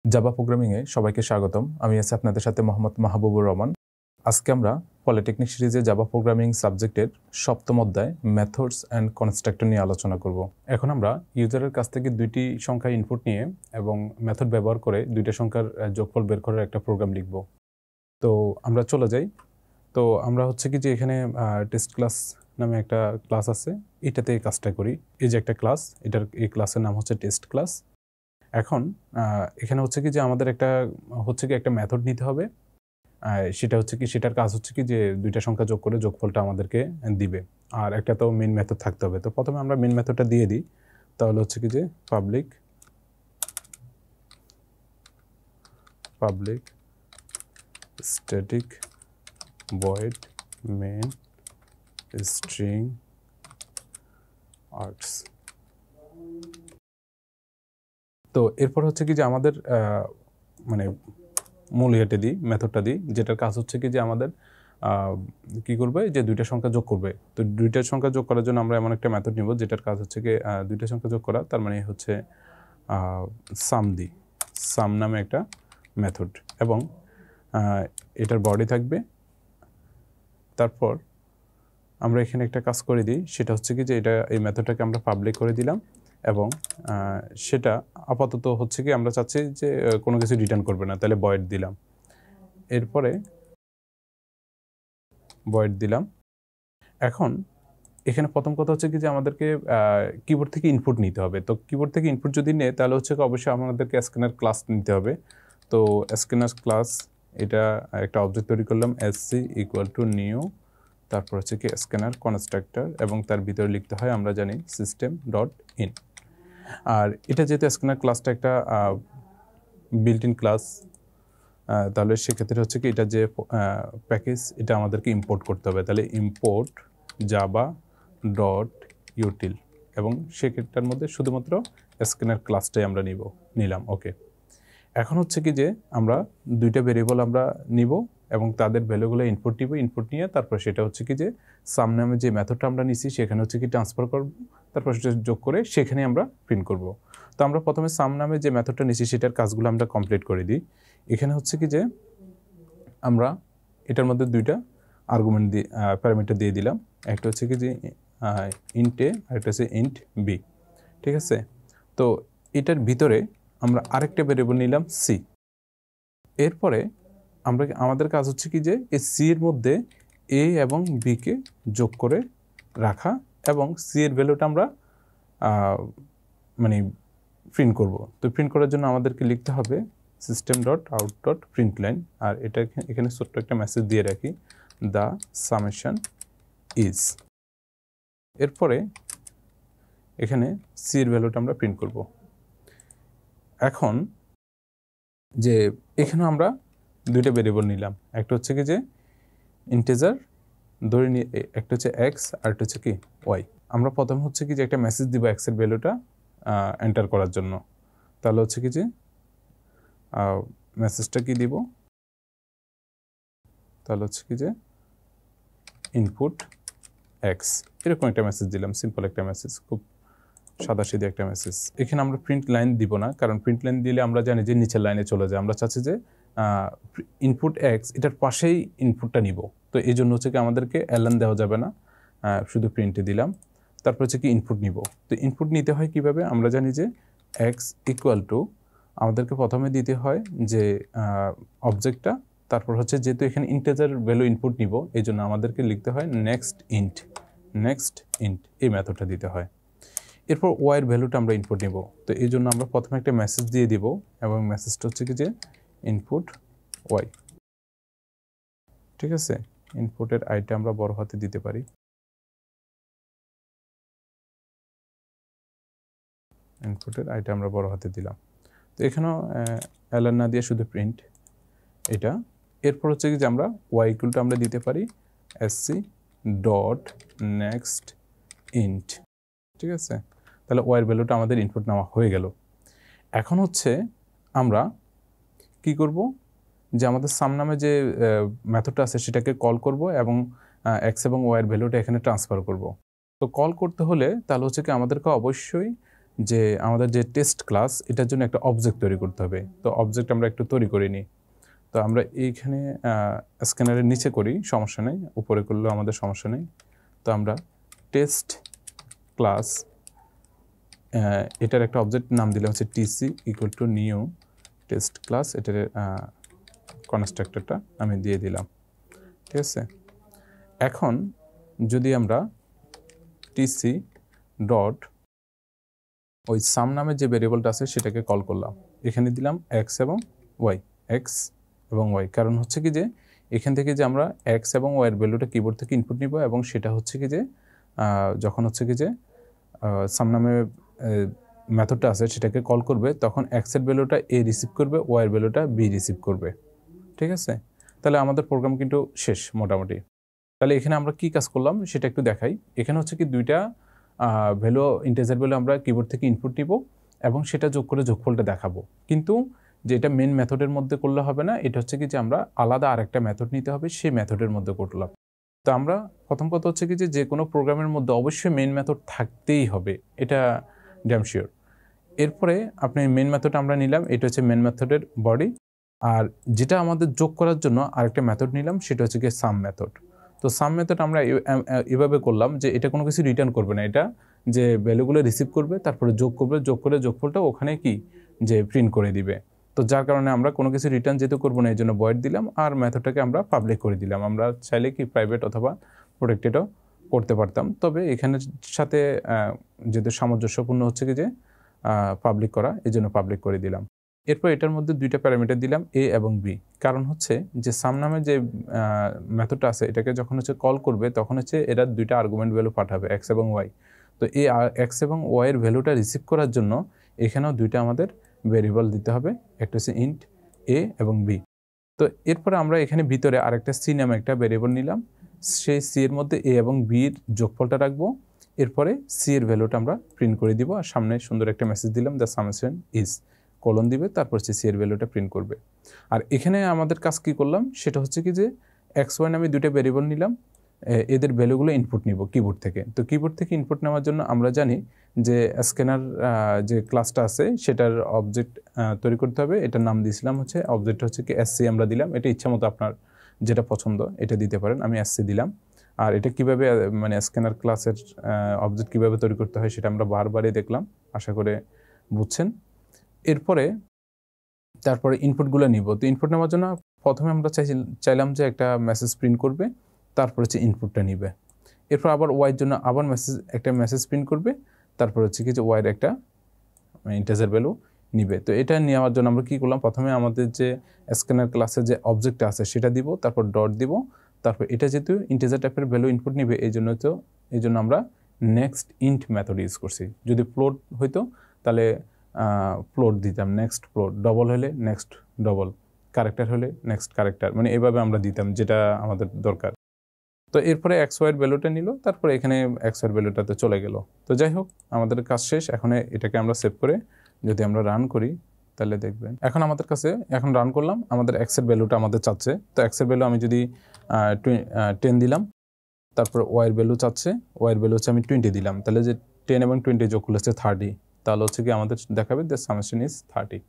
Java প্রোগ্রামিংয়ে সবাইকে স্বাগতম। আমি আছি আপনাদের সাথে মোহাম্মদ মাহবুবুর রহমান। আজকে আমরা পলিটেকনিক সিরিজে জাভা প্রোগ্রামিং সাবজেক্টের সপ্তম অধ্যায় মেথডস অ্যান্ড কনস্ট্রাক্টর নিয়ে আলোচনা করব। এখন আমরা ইউজারের কাছ থেকে দুইটি সংখ্যা ইনপুট নিয়ে এবং মেথড ব্যবহার করে দুইটা সংখ্যার যোগফল বের করার একটা প্রোগ্রাম লিখব। তো আমরা চলে যাই। তো আমরা হচ্ছে কি যে এখানে টেস্ট ক্লাস নামে একটা ক্লাস আছে, এটাতে এই কাজটা করি। এই যে একটা ক্লাস, এই ক্লাসের নাম হচ্ছে টেস্ট ক্লাস। এখন এখানে হচ্ছে কি যে আমাদের একটা মেথড নিতে হবে। সেটার কাজ হচ্ছে কি যে দুইটা সংখ্যা যোগ করে যোগফলটা আমাদেরকে দিবে। আর একটা তো মেইন মেথড থাকতে হবে। তো প্রথমে আমরা মেইন মেথডটা দিয়ে দিই। তাহলে হচ্ছে কি যে public static void main string arts. তো এরপর হচ্ছে কি যে আমাদের মূল মেথডটা দিই, যেটার কাজ হচ্ছে কি যে আমাদের কি করবে, যে দুইটা সংখ্যা যোগ করবে। তো দুইটা সংখ্যা যোগ করার জন্য আমরা এমন একটা মেথড নিব যেটার কাজ হচ্ছে কি দুইটা সংখ্যা যোগ করা, তার মানে হচ্ছে সাম নামে একটা মেথড, এবং এটার বডি থাকবে। তারপর আমরা এখানে একটা কাজ করে দিই, সেটা হচ্ছে কি যে এই মেথডটাকে আমরা পাবলিক করে দিলাম, এবং সেটা আপাতত হচ্ছে কি আমরা চাচ্ছি যে কোনো কিছু রিটার্ন করবে না, তাহলে ভয়েড দিলাম। এরপরে ভয়েড দিলাম। এখন এখানে প্রথম কথা হচ্ছে কি যে আমাদেরকে কিবোর্ড থেকে ইনপুট নিতে হবে। তো কিবোর্ড থেকে ইনপুট যদি নেয় তাহলে হচ্ছে অবশ্যই আমাদেরকে স্ক্যানার ক্লাস নিতে হবে। তো স্ক্যানার ক্লাস, এটা একটা অবজেক্ট তৈরি করলাম, sc = নিউ, তারপর হচ্ছে কি স্ক্যানার কনস্ট্রাক্টর, এবং তার ভিতরে লিখতে হয় আমরা জানি system.in। আর এটা যেহেতু স্ক্যানার ক্লাসটা একটা বিল্ট ইন ক্লাস, তাহলে সেক্ষেত্রে হচ্ছে কি এটা যে প্যাকেজ, এটা আমাদেরকে ইম্পোর্ট করতে হবে। তাহলে ইম্পোর্ট java.util, এবং সেক্ষেত্রের মধ্যে শুধুমাত্র স্ক্যানার ক্লাসটাই আমরা নিলাম। ওকে, এখন হচ্ছে কি যে আমরা দুইটা ভেরিয়েবল আমরা নিব এবং তাদের ভ্যালুগুলো ইনপুট নিয়ে তারপর সেটা হচ্ছে কি যে সাম নামে যে মেথডটা আমরা নিছি সেখানে হচ্ছে কি ট্রান্সফার করব, তারপর সেটা যোগ করে সেখানে আমরা প্রিন্ট করব। তো আমরা প্রথমে সাম নামে যে মেথডটা নিছি সেটার কাজগুলো আমরা কমপ্লিট করে দিই। এখানে হচ্ছে কি যে আমরা এটার মধ্যে দুইটা আর্গুমেন্ট দিয়ে প্যারামিটার দিয়ে দিলাম, একটা হচ্ছে কি যে ইন্ট a, আরেকটা হচ্ছে ইন্ট b। ঠিক আছে, তো এটার ভিতরে আমরা আরেকটা ভেরিয়েবল নিলাম c। এরপরে আমাদের কাজ হচ্ছে কি যে এই c এর মধ্যে a এবং b কে যোগ করে রাখা, এবং c এর ভ্যালুটা আমরা প্রিন্ট করব। তো প্রিন্ট করার জন্য আমাদেরকে লিখতে হবে system.out.println, আর এটা এখানে ছোট্ট একটা মেসেজ দিয়ে রাখি, the summation is। এরপরে এখানে c এর ভ্যালুটা আমরা প্রিন্ট করব। এখন যে এখানে আমরা দুইটা ভেরিয়েবল নিলাম, একটা হচ্ছে কি যে ইন্টিজার ধরে নিয়ে, একটা হচ্ছে x আর একটা হচ্ছে কি y। আমরা প্রথম হচ্ছে কি যে একটা মেসেজ দিব x এর ভ্যালুটা এন্টার করার জন্য। তাহলে হচ্ছে কি যে মেসেজটা কি দিব, তাহলে হচ্ছে কি যে ইনপুট x, এরকম একটা মেসেজ দিলাম, সিম্পল একটা মেসেজ, খুব সাদাসিধে একটা মেসেজ। এখানে আমরা প্রিন্ট লাইন দিব না, কারণ প্রিন্ট লাইন দিলে আমরা জানি যে নিচের লাইনে চলে যায়। আমরা চাচ্ছি যে ইনপুট x, এটার পাশেই ইনপুটটা নিব। তো এই জন্য হচ্ছে কি আমাদেরকে এলএন দেওয়া যাবে না, শুধু প্রিন্টে দিলাম। তারপর হচ্ছে কি ইনপুট নিব। তো ইনপুট নিতে হয় কিভাবে, আমরা জানি যে x = আমাদেরকে প্রথমে দিতে হয় যে অবজেক্টটা, তারপর হচ্ছে যেহেতু এখানে ইন্টিজার ভ্যালু ইনপুট নিব এই জন্য আমাদেরকে লিখতে হয় নেক্সট ইন্ট, এই মেথডটা দিতে হয়। এরপর y এর ভ্যালুটা আমরা ইনপুট নিব। তো এই জন্য আমরা প্রথমে একটা মেসেজ দিয়ে দিব, এবং মেসেজটা হচ্ছে কি যে ইনপুট y। ঠিক আছে, ইনপুটের আইটা আমরা বড় হাতে দিতে পারি। ইনপুটের আইটা আমরা বড় হাতে দিলাম। তো এখানেও এলএন না দিয়ে শুধু প্রিন্ট এটা। এরপর হচ্ছে কি যে আমরা y = আমরা দিতে পারি sc.nextInt। ঠিক আছে, তাহলে y এর ভ্যালুটা আমাদের ইনপুট নেওয়া হয়ে গেল। এখন হচ্ছে আমরা কি করব, যে আমাদের সাম নামে যে মেথডটা আছে সেটাকে কল করব, এবং x এবং y এর ভ্যালুটা এখানে ট্রান্সফার করব। তো কল করতে হলে তাহলে হচ্ছে কি আমাদেরকে অবশ্যই যে আমাদের যে টেস্ট ক্লাস এটার জন্য একটা অবজেক্ট তৈরি করতে হবে। তো অবজেক্ট আমরা একটু তৈরি করে নিই। তো আমরা এইখানে স্ক্যানারের নিচে করি, সমস্যা নেই, উপরে করলেও আমাদের সমস্যা নেই। তো আমরা টেস্ট ক্লাস এটার একটা অবজেক্ট নাম দিলাম হচ্ছে TC equal to new test class, এটার কনস্ট্রাক্টরটা আমি দিয়ে দিলাম। ঠিক আছে, এখন যদি আমরা টিসি ডট ওই সাম নামে যে ভেরিয়েবলটা আছে সেটাকে কল করলাম, এখানে দিলাম এক্স এবং ওয়াই, এক্স এবং ওয়াই। কারণ হচ্ছে কি যে এখান থেকে যে আমরা এক্স এবং ওয়াইয়ের ভ্যালুটা কিবোর্ড থেকে ইনপুট নিব, এবং সেটা হচ্ছে কি যে যখন হচ্ছে কি যে সাম নামে মেথডটা আছে সেটাকে কল করবে, তখন এক্সের ভ্যালুটা এ রিসিভ করবে, ওয়াইয়ের ভ্যালুটা বি রিসিভ করবে। ঠিক আছে, তাহলে আমাদের প্রোগ্রাম কিন্তু শেষ মোটামুটি। তাহলে এখানে আমরা কি কাজ করলাম সেটা একটু দেখাই। এখানে হচ্ছে কি দুইটা ভ্যালু, ইন্টিজার ভ্যালু আমরা কিবোর্ড থেকে ইনপুট নিব এবং সেটা যোগ করে যোগফলটা দেখাবো। কিন্তু যে এটা মেন মেথডের মধ্যে করলে হবে না, এটা হচ্ছে কি যে আমরা আলাদা আরেকটা মেথড নিতে হবে, সেই মেথডের মধ্যে করলাম। তো আমরা প্রথম কথা হচ্ছে কি যে কোনো প্রোগ্রামের মধ্যে অবশ্যই মেন মেথড থাকতেই হবে, এটা ড্যাম শিওর। এরপরে আপনি মেন মেথড আমরা নিলাম, এটা হচ্ছে মেন মেথডের বডি। আর যেটা আমাদের যোগ করার জন্য আরেকটা মেথড নিলাম, সেটা হচ্ছে গিয়ে সাম মেথড। তো সাম মেথড আমরা এভাবে করলাম যে এটা কোনো কিছু রিটার্ন করবে না, এটা যে ভ্যালুগুলো রিসিভ করবে তারপরে যোগ করবে, যোগ করে যোগফলটা ওখানে কি যে প্রিন্ট করে দিবে। তো যার কারণে আমরা কোনো কিছু রিটার্ন যেহেতু করবো না, এই জন্য ভয়েড দিলাম, আর মেথডটাকে আমরা পাবলিক করে দিলাম। আমরা চাইলে কি প্রাইভেট অথবা প্রোটেক্টেডও করতে পারতাম, তবে এখানের সাথে যেহেতু সামঞ্জস্যপূর্ণ হচ্ছে কি যে পাবলিক করা, এই জন্য পাবলিক করে দিলাম। এরপর এটার মধ্যে দুইটা প্যারামিটার দিলাম, এ এবং বি। কারণ হচ্ছে যে সাম নামে যে মেথডটা আছে এটাকে যখন হচ্ছে কল করবে তখন হচ্ছে এরা দুইটা আর্গুমেন্ট ভ্যালু পাঠাবে, এক্স এবং ওয়াই। তো এই এক্স এবং ওয়াইয়ের ভ্যালুটা রিসিভ করার জন্য এখানেও দুইটা আমাদের ভেরিয়েবল দিতে হবে, একটা হচ্ছে ইন্ট এ এবং বি। তো এরপরে আমরা এখানে ভিতরে আরেকটা সি নামে একটা ভেরিয়েবল নিলাম, সেই সি এর মধ্যে এ এবং বির যোগফলটা রাখবো। এরপরে সি এর ভ্যালুটা আমরা প্রিন্ট করে দিব, আর সামনে সুন্দর একটা মেসেজ দিলাম, দ্য সামেশন ইজ কলন দিবে, তারপর হচ্ছে সি এর ভ্যালুটা প্রিন্ট করবে। আর এখানে আমাদের কাজ কি করলাম সেটা হচ্ছে কি যে এক্স ওয়াই নামে দুইটা ভেরিয়েবল নিলাম, এদের ভ্যালুগুলো ইনপুট নিব কিবোর্ড থেকে। তো কিবোর্ড থেকে ইনপুট নেওয়ার জন্য আমরা জানি যে স্ক্যানার যে ক্লাসটা আছে সেটার অবজেক্ট তৈরি করতে হবে, এটার নাম দিয়েছিলাম হচ্ছে, অবজেক্ট হচ্ছে কি এসসি আমরা দিলাম। এটা ইচ্ছা মতো আপনার যেটা পছন্দ এটা দিতে পারেন, আমি এসসি দিলাম। আর এটা কিভাবে মানে স্ক্যানার ক্লাসের অবজেক্ট কিভাবে তৈরি করতে হয় সেটা আমরা বারবারই দেখলাম, আশা করে বুঝছেন। এরপরে তারপরে ইনপুটগুলো নিব। তো ইনপুট নেওয়ার জন্য প্রথমে আমরা চাইলাম যে একটা মেসেজ প্রিন্ট করবে, তারপর হচ্ছে ইনপুটটা নিবে। এরপর আবার ওয়াইয়ের জন্য আবার একটা মেসেজ প্রিন্ট করবে, তারপর হচ্ছে কি যে ওয়াইয়ের একটা ইন্টিজার ভ্যালু নিবে। তো এটা নেওয়ার জন্য আমরা কী করলাম, প্রথমে আমাদের যে স্ক্যানার ক্লাসের যে অবজেক্টটা আছে সেটা দিব, তারপর ডট দিব, তারপর এটা যেহেতু ইন্টিজার টাইপের ভ্যালু ইনপুট নিবে এই জন্য আমরা নেক্সট ইন্ট মেথড ইউজ করছি। যদি ফ্লোট হইতো তাহলে ফ্লোট দিতাম, নেক্সট ফ্লোট, ডবল হলে নেক্সট ডবল, ক্যারেক্টার হলে নেক্সট ক্যারেক্টার, মানে এভাবে আমরা দিতাম যেটা আমাদের দরকার। তো এরপরে এক্স ওয়াইয়ের ভ্যালুটা নিল, তারপরে এখানে এক্স ওয়াইয়ের ভ্যালুটাতে চলে গেল। তো যাই হোক আমাদের কাজ শেষ। এখন এটাকে আমরা সেভ করে যদি আমরা রান করি তাহলে দেখবেন এখন আমাদের কাছে, এখন রান করলাম, আমাদের এক্সের ভ্যালুটা আমাদের চাচ্ছে। তো এক্সের ভ্যালু আমি যদি 10 দিলাম, তারপর ওয়াইয়ের ভ্যালু চাচ্ছে, ওয়াইয়ের ভ্যালু হচ্ছে আমি 20 দিলাম, তাহলে যে 10 এবং 20 যোগ করলে হচ্ছে 30, তাহলে হচ্ছে কি আমাদের দেখাবে দ্য সামেশন ইজ 30।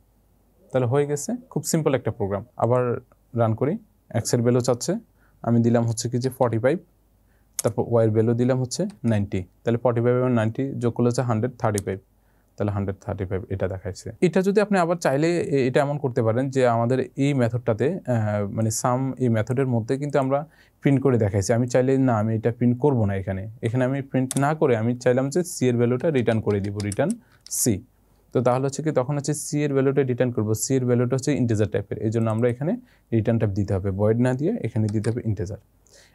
তাহলে হয়ে গেছে, খুব সিম্পল একটা প্রোগ্রাম। আবার রান করি, এক্সের ভ্যালু চাচ্ছে, আমি দিলাম হচ্ছে কি যে 45, তারপর ওয়াইয়ের ভ্যালু দিলাম হচ্ছে 90, তাহলে 45 এবং 90 যোগ করলে হচ্ছে 135, তাহলে 135 এটা দেখাইছে। এটা যদি আপনি আবার চাইলে এটা এমন করতে পারেন যে আমাদের এই মেথডটাতে মানে সাম এই মেথডের মধ্যে কিন্তু আমরা প্রিন্ট করে দেখাইছি, আমি চাইলে না আমি এটা প্রিন্ট করব না, এখানে আমি প্রিন্ট না করে আমি চাইলাম যে সি এর ভ্যালুটা রিটার্ন করে দিব, রিটার্ন সি। তো তাহলে হচ্ছে কি তখন হচ্ছে সি এর ভ্যালুটা রিটার্ন করবো, সি এর ভ্যালুটা হচ্ছে ইন্টিজার টাইপের, এই জন্য আমরা এখানে রিটার্ন টাইপ দিতে হবে, ভয়েড না দিয়ে এখানে দিতে হবে ইন্টিজার।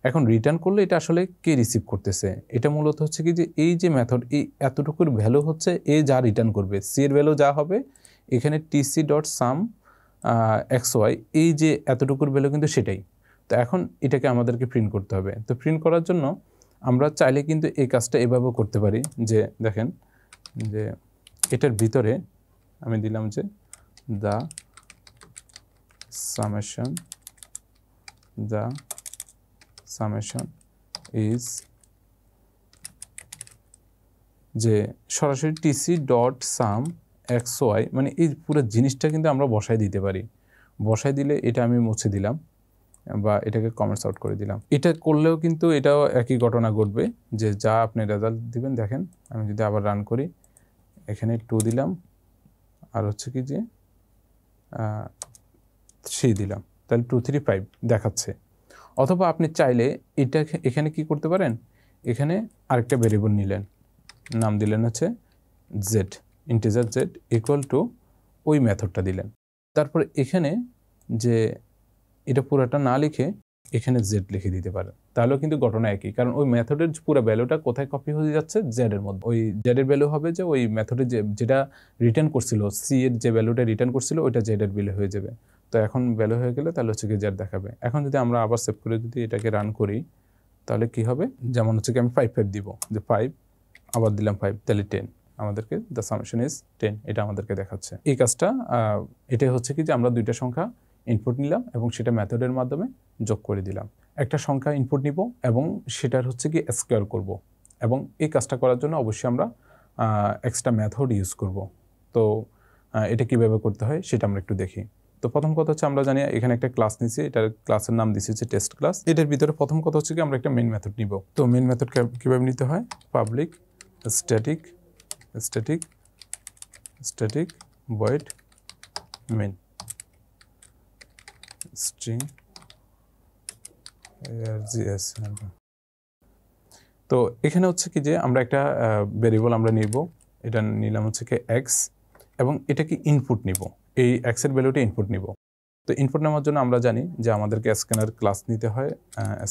এখন রিটার্ন করলে এটা আসলে কে রিসিভ করতেছে, এটা মূলত হচ্ছে কি যে এই যে মেথড, এই এতটুকুর ভ্যালু হচ্ছে এ যা রিটার্ন করবে, সি এর ভ্যালু যা হবে এখানে টিসি ডট সাম এক্স ওয়াই, এই যে এতটুকুর ভ্যালু কিন্তু সেটাই। তো এখন এটাকে আমাদেরকে প্রিন্ট করতে হবে। তো প্রিন্ট করার জন্য আমরা চাইলে কিন্তু এই কাজটা এভাবেও করতে পারি, যে দেখেন যে এটার ভিতরে আমি দিলাম যে দ্য সামেশন ইজ যে সরাসরি টিসি ডট সাম এক্স ওয়াই, মানে এই পুরো জিনিসটা কিন্তু আমরা বসায় দিতে পারি। বসায় দিলে এটা আমি মুছে দিলাম বা এটাকে কমেন্টস আউট করে দিলাম। এটা করলেও কিন্তু এটাও একই ঘটনা ঘটবে, যে যা আপনি রেজাল্ট দিবেন। দেখেন আমি যদি আবার রান করি, এখানে 2 দিলাম আর হচ্ছে কি যে 3 দিলাম, তাহলে 2 3 5 দেখাচ্ছে। অথবা আপনি চাইলে এটা এখানে কি করতে পারেন, এখানে আরেকটা ভেরিয়েবল নিলেন, নাম দিলেন হচ্ছে Z, integer Z equal to ওই মেথডটা দিলেন। তারপর এখানে যে এটা পুরোটা না লিখে এখানে জেড লিখে দিতে পারেন, তাহলেও কিন্তু ঘটনা একই, কারণ ওই মেথডের পুরো ভ্যালুটা কোথায় কপি হয়ে যাচ্ছে, জেড এর মধ্যে। ওই জেড এর ভ্যালু হবে যে ওই মেথডে যেটা রিটার্ন করছিল, সি এর যে ভ্যালুটা রিটার্ন করছিল ওইটা জেড এর ভ্যালু হয়ে যাবে। তো এখন ভ্যালু হয়ে গেলে তাহলে হচ্ছে কি জেড দেখাবে। এখন যদি আমরা আবার সেভ করে যদি এটাকে রান করি, তাহলে কি হবে, যেমন হচ্ছে কি আমি 5 5 দিব, যে 5 আবার দিলাম 5, তাহলে 10, আমাদেরকে দ্য সামেশন ইজ 10, এটা আমাদেরকে দেখাচ্ছে। এই কাজটা এটাই হচ্ছে কি যে আমরা দুইটা সংখ্যা ইনপুট নিলাম এবং সেটা মেথডের মাধ্যমে যোগ করে দিলাম। একটা সংখ্যা ইনপুট নিব এবং সেটার হচ্ছে কি স্কোয়ার করব, এবং এই কাজটা করার জন্য অবশ্যই আমরা এক্সট্রা মেথড ইউজ করব। তো এটা কীভাবে করতে হয় সেটা আমরা একটু দেখি। তো প্রথম কথা হচ্ছে আমরা জানি এখানে একটা ক্লাস নিছি, এটার ক্লাসের নাম দিচ্ছি হচ্ছে টেস্ট ক্লাস। এটার ভিতরে প্রথম কথা হচ্ছে কি আমরা একটা মেইন মেথড নিব। তো মেইন মেথড কীভাবে নিতে হয়, public static static static void main string args। তো এখানে হচ্ছে কি যে আমরা একটা ভেরিয়েবল আমরা নিব, এটা নিলাম হচ্ছে কি এক্স, এবং এটাকে ইনপুট নিব, এই এক্সের ভ্যালুটা ইনপুট নিব। তো ইনপুট নেওয়ার জন্য আমরা জানি যে আমাদেরকে স্ক্যানার ক্লাস নিতে হয়।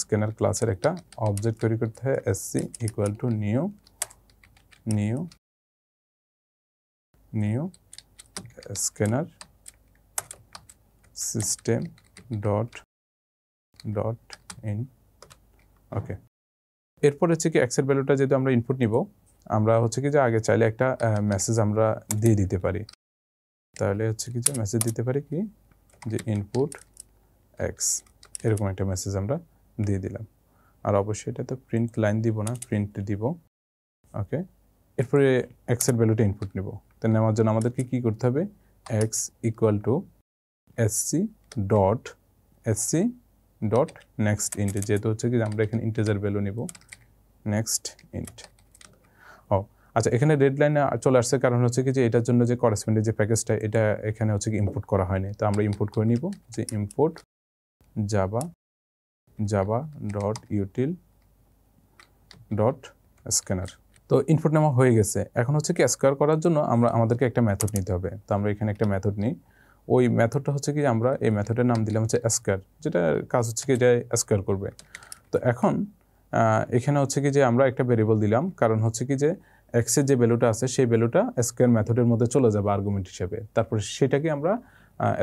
স্ক্যানার ক্লাসের একটা অবজেক্ট তৈরি করতে হয়, SC equal to new new new scanner system dot dot in. Okay, এরপর হচ্ছে কি এক্সের ভ্যালুটা যেহেতু আমরা ইনপুট নিব, আমরা হচ্ছে কি যে আগে চাইলে একটা মেসেজ আমরা দিয়ে দিতে পারি। তাহলে হচ্ছে কি যে মেসেজ দিতে পারি কি যে ইনপুট এক্স, এরকম একটা মেসেজ আমরা দিয়ে দিলাম। আর অবশ্যই এটা তো প্রিন্ট লাইন দিব না, প্রিন্ট দিব। ওকে, এরপরে এক্সের ভ্যালুটা ইনপুট নিব। তো নেওয়ার জন্য আমাদেরকে কী করতে হবে, x equal to SC dot next int, যেহেতু হচ্ছে কি আমরা এখানে ইন্টিজার ভ্যালু নিব, নেক্সট ইন্ট। ও আচ্ছা, এখানে রেড লাইনে চলে আসছে কারণ হচ্ছে কি যে এটার জন্য যে করেসপন্ডিং যে প্যাকেজটা এটা এখানে হচ্ছে কি ইম্পোর্ট করা হয়নি। তো আমরা ইম্পোর্ট করে নিব যে import Java dot util dot scanner. তো ইনপুট নেওয়া হয়ে গেছে। এখন হচ্ছে কি স্কোয়ার করার জন্য আমাদেরকে একটা মেথড নিতে হবে। তো আমরা এখানে একটা মেথড নিই, ওই মেথডটা হচ্ছে কি আমরা এই মেথডের নাম দিলাম হচ্ছে স্কোয়ার, যেটা কাজ হচ্ছে কি যে স্কোয়ার করবে। তো এখন এখানে হচ্ছে কি যে আমরা একটা ভেরিয়েবল দিলাম, কারণ হচ্ছে কি যে এক্সের যে ভ্যালুটা আছে সেই ভ্যালুটা স্কোয়ার মেথডের মধ্যে চলে যাবে আর্গুমেন্ট হিসেবে, তারপরে সেটাকে আমরা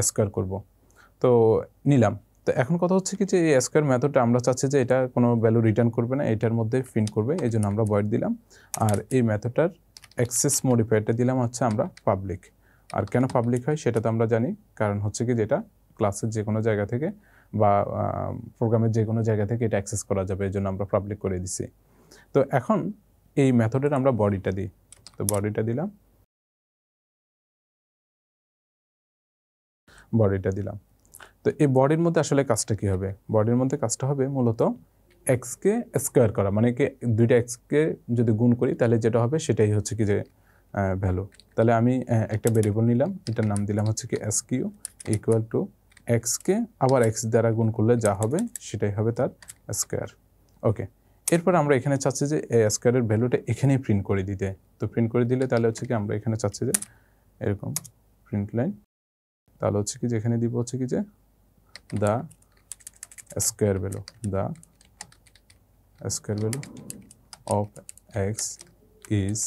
স্কোয়ার করব। তো নিলাম। তো এখন কথা হচ্ছে কি যে এই স্কোয়ার মেথডটা আমরা চাচ্ছি যে এটা কোনো ভ্যালু রিটার্ন করবে না, এটার মধ্যে প্রিন্ট করবে, এই জন্য আমরা ভয়েড দিলাম। আর এই মেথডটার অ্যাক্সেস মডিফায়ারটা দিলাম হচ্ছে আমরা পাবলিক। আর কেন পাবলিক হয় সেটা তো আমরা জানি, কারণ হচ্ছে কি যেটা ক্লাসের যে কোনো জায়গা থেকে বা প্রোগ্রামের যে কোনো জায়গা থেকে এটা অ্যাক্সেস করা যাবে, এই জন্য আমরা পাবলিক করে দিছি। তো এখন এই মেথডের আমরা বডিটা দিই, তো বডিটা দিলাম, বডিটা দিলাম। তো এই বডির মধ্যে আসলে কাজটা কী হবে, বডির মধ্যে কাজটা হবে মূলত এক্সকে স্কোয়ার করা, মানে কি দুইটা এক্সকে যদি গুণ করি তাহলে যেটা হবে সেটাই হচ্ছে কি যে ভ্যালু। তাহলে আমি একটা ভেরিয়েবল নিলাম, এটার নাম দিলাম হচ্ছে কি এসকিউ ইকুয়াল টু এক্সকে আবার এক্স দ্বারা গুণ করলে যা হবে সেটাই হবে তার স্কোয়ার। ওকে, এরপর আমরা এখানে চাচ্ছি যে এই স্কোয়ারের ভ্যালুটা এখানেই প্রিন্ট করে দিতে। তো প্রিন্ট করে দিলে তাহলে হচ্ছে কি আমরা এখানে চাচ্ছি যে এরকম প্রিন্ট লাইন, তাহলে হচ্ছে কি যে এখানে দিব হচ্ছে কি যে the square value of x is,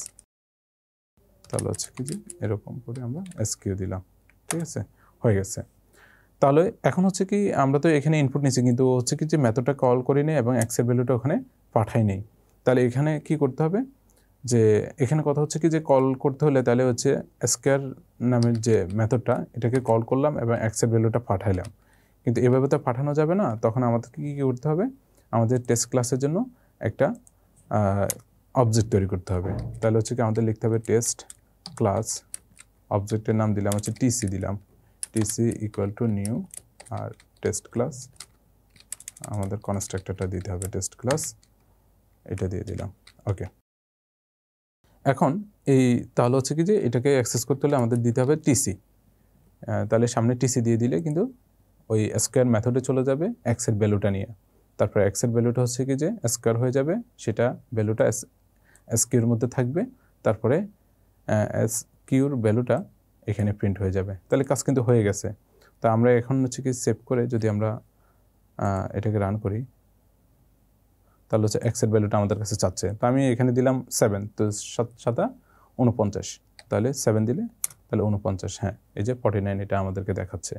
তাহলে হচ্ছে কি যে এরকম করে আমরা এসকিউ দিলাম। ঠিক আছে, হয়ে গেছে। তাহলে এখন হচ্ছে কি আমরা তো এখানে ইনপুট নিচ্ছি, কিন্তু হচ্ছে কি যে মেথডটা কল করি নেই এবং এক্সের ভ্যালুটা ওখানে পাঠাই নেই। তাহলে এখানে কি করতে হবে, যে এখানে কথা হচ্ছে কি যে কল করতে হলে তাহলে হচ্ছে স্কোয়ার নামের যে মেথডটা এটাকে কল করলাম এবং এক্সের ভ্যালুটা পাঠাইলাম, কিন্তু এভাবে তো পাঠানো যাবে না। তখন আমাদেরকে কী করতে হবে, আমাদের টেস্ট ক্লাসের জন্য একটা অবজেক্ট তৈরি করতে হবে। তাহলে হচ্ছে কি আমাদের লিখতে হবে টেস্ট ক্লাস, অবজেক্টের নাম দিলাম হচ্ছে টিসি দিলাম, টিসি ইকুয়াল টু নিউ, আর টেস্ট ক্লাস আমাদের কনস্ট্রাক্টরটা দিতে হবে টেস্ট ক্লাস, এটা দিয়ে দিলাম। ওকে, এখন এই তাহলে হচ্ছে কি যে এটাকে অ্যাক্সেস করতে হলে আমাদের দিতে হবে টিসি। তাহলে সামনে টিসি দিয়ে দিলে কিন্তু ওই স্কোয়ার মেথডে চলে যাবে এক্সের ভ্যালুটা নিয়ে। তারপর এক্সের ভ্যালুটা হচ্ছে কি যে স্কোয়ার হয়ে যাবে, সেটা ভ্যালুটা এস কিউর মধ্যে থাকবে, তারপরে এস কিউর ভ্যালুটা এখানে প্রিন্ট হয়ে যাবে। তাহলে কাজ কিন্তু হয়ে গেছে। তো আমরা এখন হচ্ছে কি সেভ করে যদি আমরা এটাকে রান করি, তাহলে হচ্ছে এক্সের ভ্যালুটা আমাদের কাছে চাচ্ছে। তো আমি এখানে দিলাম 7, তো 7 49, তাহলে 7 দিলে তাহলে 49, হ্যাঁ এই যে 49 এটা আমাদেরকে দেখাচ্ছে।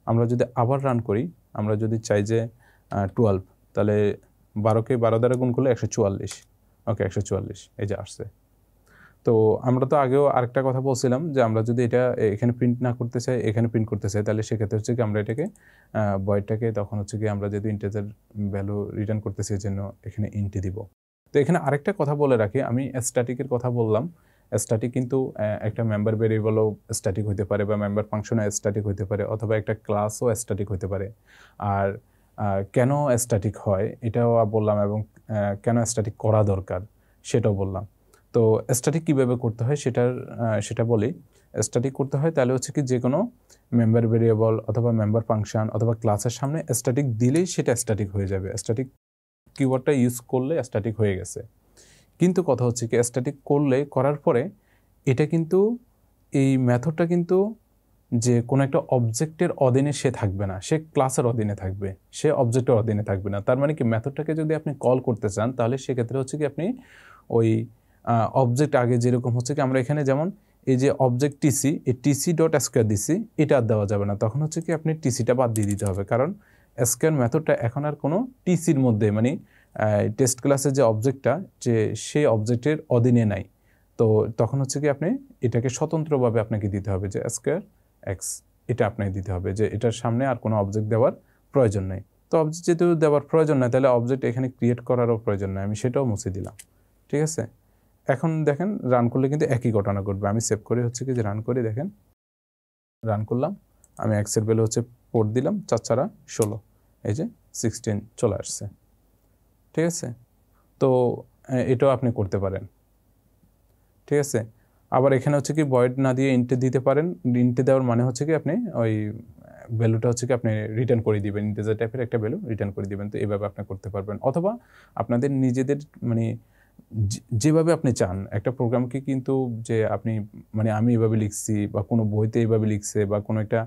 আমরা যদি আবার রান করি, আমরা যদি চাই যে 12, তাহলে 12কে 12 দ্বারা গুণ করলে 144, ওকে 144 এই যে আসছে। তো আমরা তো আগেও আরেকটা কথা বলছিলাম যে আমরা যদি এটা এখানে প্রিন্ট না করতে চাই, এখানে প্রিন্ট করতে চাই, তাহলে সেক্ষেত্রে হচ্ছে কি আমরা এটাকে ভয়েডটাকে তখন হচ্ছে কি আমরা যেহেতু ইন্টিজার ভ্যালু রিটার্ন করতেছি এই জন্য এখানে ইন্টি দিব। তো এখানে আরেকটা কথা বলে রাখি, আমি স্ট্যাটিকের কথা বললাম, স্ট্যাটিক কিন্তু একটা মেম্বার ভেরিয়েবলও স্ট্যাটিক হতে পারে, বা মেম্বার ফাংশনও স্ট্যাটিক হতে পারে, অথবা একটা ক্লাসও স্ট্যাটিক হতে পারে। আর কেন স্ট্যাটিক হয় এটাও বললাম, এবং কেন স্ট্যাটিক করা দরকার সেটাও বললাম। তো স্ট্যাটিক কীভাবে করতে হয় সেটা বলি। স্ট্যাটিক করতে হয় তাহলে হচ্ছে কি যে কোনো মেম্বার ভেরিয়েবল অথবা মেম্বার ফাংশন অথবা ক্লাসের সামনে স্ট্যাটিক দিলেই সেটা স্ট্যাটিক হয়ে যাবে। স্ট্যাটিক কিওয়ার্ডটা ইউজ করলে স্ট্যাটিক হয়ে গেছে। কিন্তু কথা হচ্ছে কি স্ট্যাটিক করার পরে এটা কিন্তু এই মেথডটা কিন্তু যে কোনো একটা অবজেক্টের অধীনে সে থাকবে না, সে ক্লাসের অধীনে থাকবে, সে অবজেক্টের অধীনে থাকবে না। তার মানে কি মেথডটাকে যদি আপনি কল করতে চান তাহলে সেক্ষেত্রে হচ্ছে কি আপনি ওই অবজেক্ট আগে যেরকম হচ্ছে কি আমরা এখানে যেমন এই যে অবজেক্ট টিসি, এই টিসি ডট স্কোয়ার দিছি, এটা আর দেওয়া যাবে না। তখন হচ্ছে কি আপনি টিসিটা বাদ দিয়ে দিতে হবে, কারণ স্কোয়ার মেথডটা এখন আর কোনো টিসির মধ্যে মানে টেস্ট ক্লাসের যে অবজেক্টটা যে সেই অবজেক্টের অধীনে নাই। তো তখন হচ্ছে কি আপনি এটাকে স্বতন্ত্রভাবে আপনাকে দিতে হবে যে স্কোয়ার এক্স, এটা আপনাকে দিতে হবে, যে এটার সামনে আর কোনো অবজেক্ট দেওয়ার প্রয়োজন নেই। তো অবজেক্ট যেহেতু দেওয়ার প্রয়োজন নাই, তাহলে অবজেক্ট এখানে ক্রিয়েট করারও প্রয়োজন নেই, আমি সেটাও মুছে দিলাম। ঠিক আছে, এখন দেখেন রান করলে কিন্তু একই ঘটনা ঘটবে। আমি সেভ করে হচ্ছে কি যে রান করে দেখেন, রান করলাম, আমি এক্সের ভ্যালু হচ্ছে পোর্ট দিলাম 4 × 16, এই যে 16 চলে আসছে। ঠিক আছে, তো এটাও আপনি করতে পারেন। ঠিক আছে, আবার এখানে হচ্ছে কি ভয়েড না দিয়ে ইন্টে দিতে পারেন। ইন্টে দেওয়ার মানে হচ্ছে কি আপনি ওই ভ্যালুটা হচ্ছে কি আপনি রিটার্ন করে দিবেন, ইন্টিজার টাইপের একটা ভ্যালু রিটার্ন করে দিবেন। তো এইভাবে আপনি করতে পারবেন, অথবা আপনাদের নিজেদের মানে যেভাবে আপনি চান একটা প্রোগ্রামকে, কিন্তু যে আপনি মানে আমি এভাবে লিখছি বা কোনো বইতে এইভাবে লিখছে বা কোনো একটা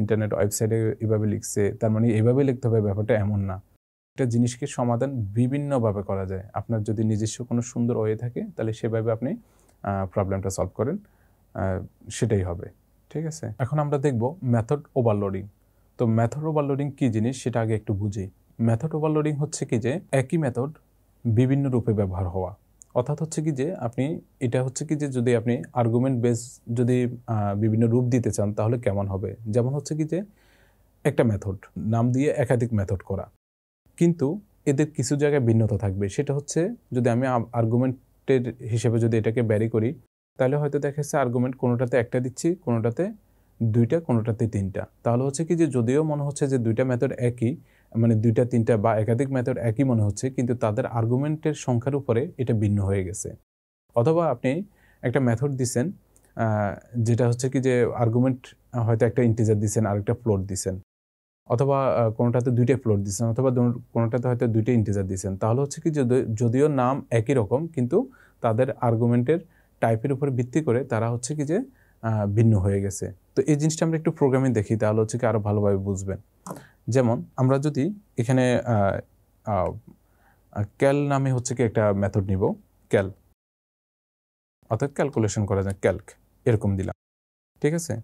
ইন্টারনেট ওয়েবসাইটে এভাবে লিখছে, তার মানে এইভাবে লিখতে হবে ব্যাপারটা এমন না। একটা জিনিসকে সমাধান বিভিন্নভাবে করা যায়। আপনার যদি নিজস্ব কোনো সুন্দর ওয়ে থাকে তাহলে সেভাবে আপনি প্রবলেমটা সলভ করেন, সেটাই হবে। ঠিক আছে, এখন আমরা দেখব মেথড ওভারলোডিং। তো মেথড ওভারলোডিং কী জিনিস সেটা আগে একটু বুঝি। মেথড ওভারলোডিং হচ্ছে কি যে একই মেথড বিভিন্ন রূপে ব্যবহার হওয়া। অর্থাৎ হচ্ছে কি যে আপনি এটা হচ্ছে কি যে যদি আপনি আর্গুমেন্ট বেস যদি বিভিন্ন রূপ দিতে চান তাহলে কেমন হবে। যেমন হচ্ছে কি যে একটা মেথড নাম দিয়ে একাধিক মেথড করা, কিন্তু এদের কিছু জায়গায় ভিন্নতা থাকবে। সেটা হচ্ছে যদি আমি আর্গুমেন্টের হিসেবে যদি এটাকে ব্যারি করি, তাহলে হয়তো দেখা যাচ্ছে আর্গুমেন্ট কোনোটাতে একটা দিচ্ছি, কোনোটাতে 2টা, কোনোটাতে 3টা। তাহলে হচ্ছে কি যে যদিও মনে হচ্ছে যে 2টা মেথড একই, মানে 2টা 3টা বা একাধিক মেথড একই মনে হচ্ছে, কিন্তু তাদের আর্গুমেন্টের সংখ্যার উপরে এটা ভিন্ন হয়ে গেছে। অথবা আপনি একটা মেথড দিচ্ছেন যেটা হচ্ছে কি যে আর্গুমেন্ট হয়তো একটা ইন্টিজার দিচ্ছেন, আরেকটা ফ্লোট দিচ্ছেন, অথবা কোনোটাতে 2টা ফ্লোট দিচ্ছেন, অথবা কোনোটাতে হয়তো 2টা ইন্টিজার দিচ্ছেন। তাহলে হচ্ছে কি যদিও নাম একই রকম, কিন্তু তাদের আর্গুমেন্টের টাইপের উপর ভিত্তি করে তারা হচ্ছে কি যে ভিন্ন হয়ে গেছে। তো এই জিনিসটা আমরা একটু প্রোগ্রামে দেখি, তাহলে হচ্ছে কি আরও ভালোভাবে বুঝবেন। যেমন আমরা যদি এখানে ক্যাল নামে হচ্ছে কি একটা মেথড নিব, ক্যাল, অর্থাৎ ক্যালকুলেশন করা যায়, ক্যালক এরকম দিলাম। ঠিক আছে,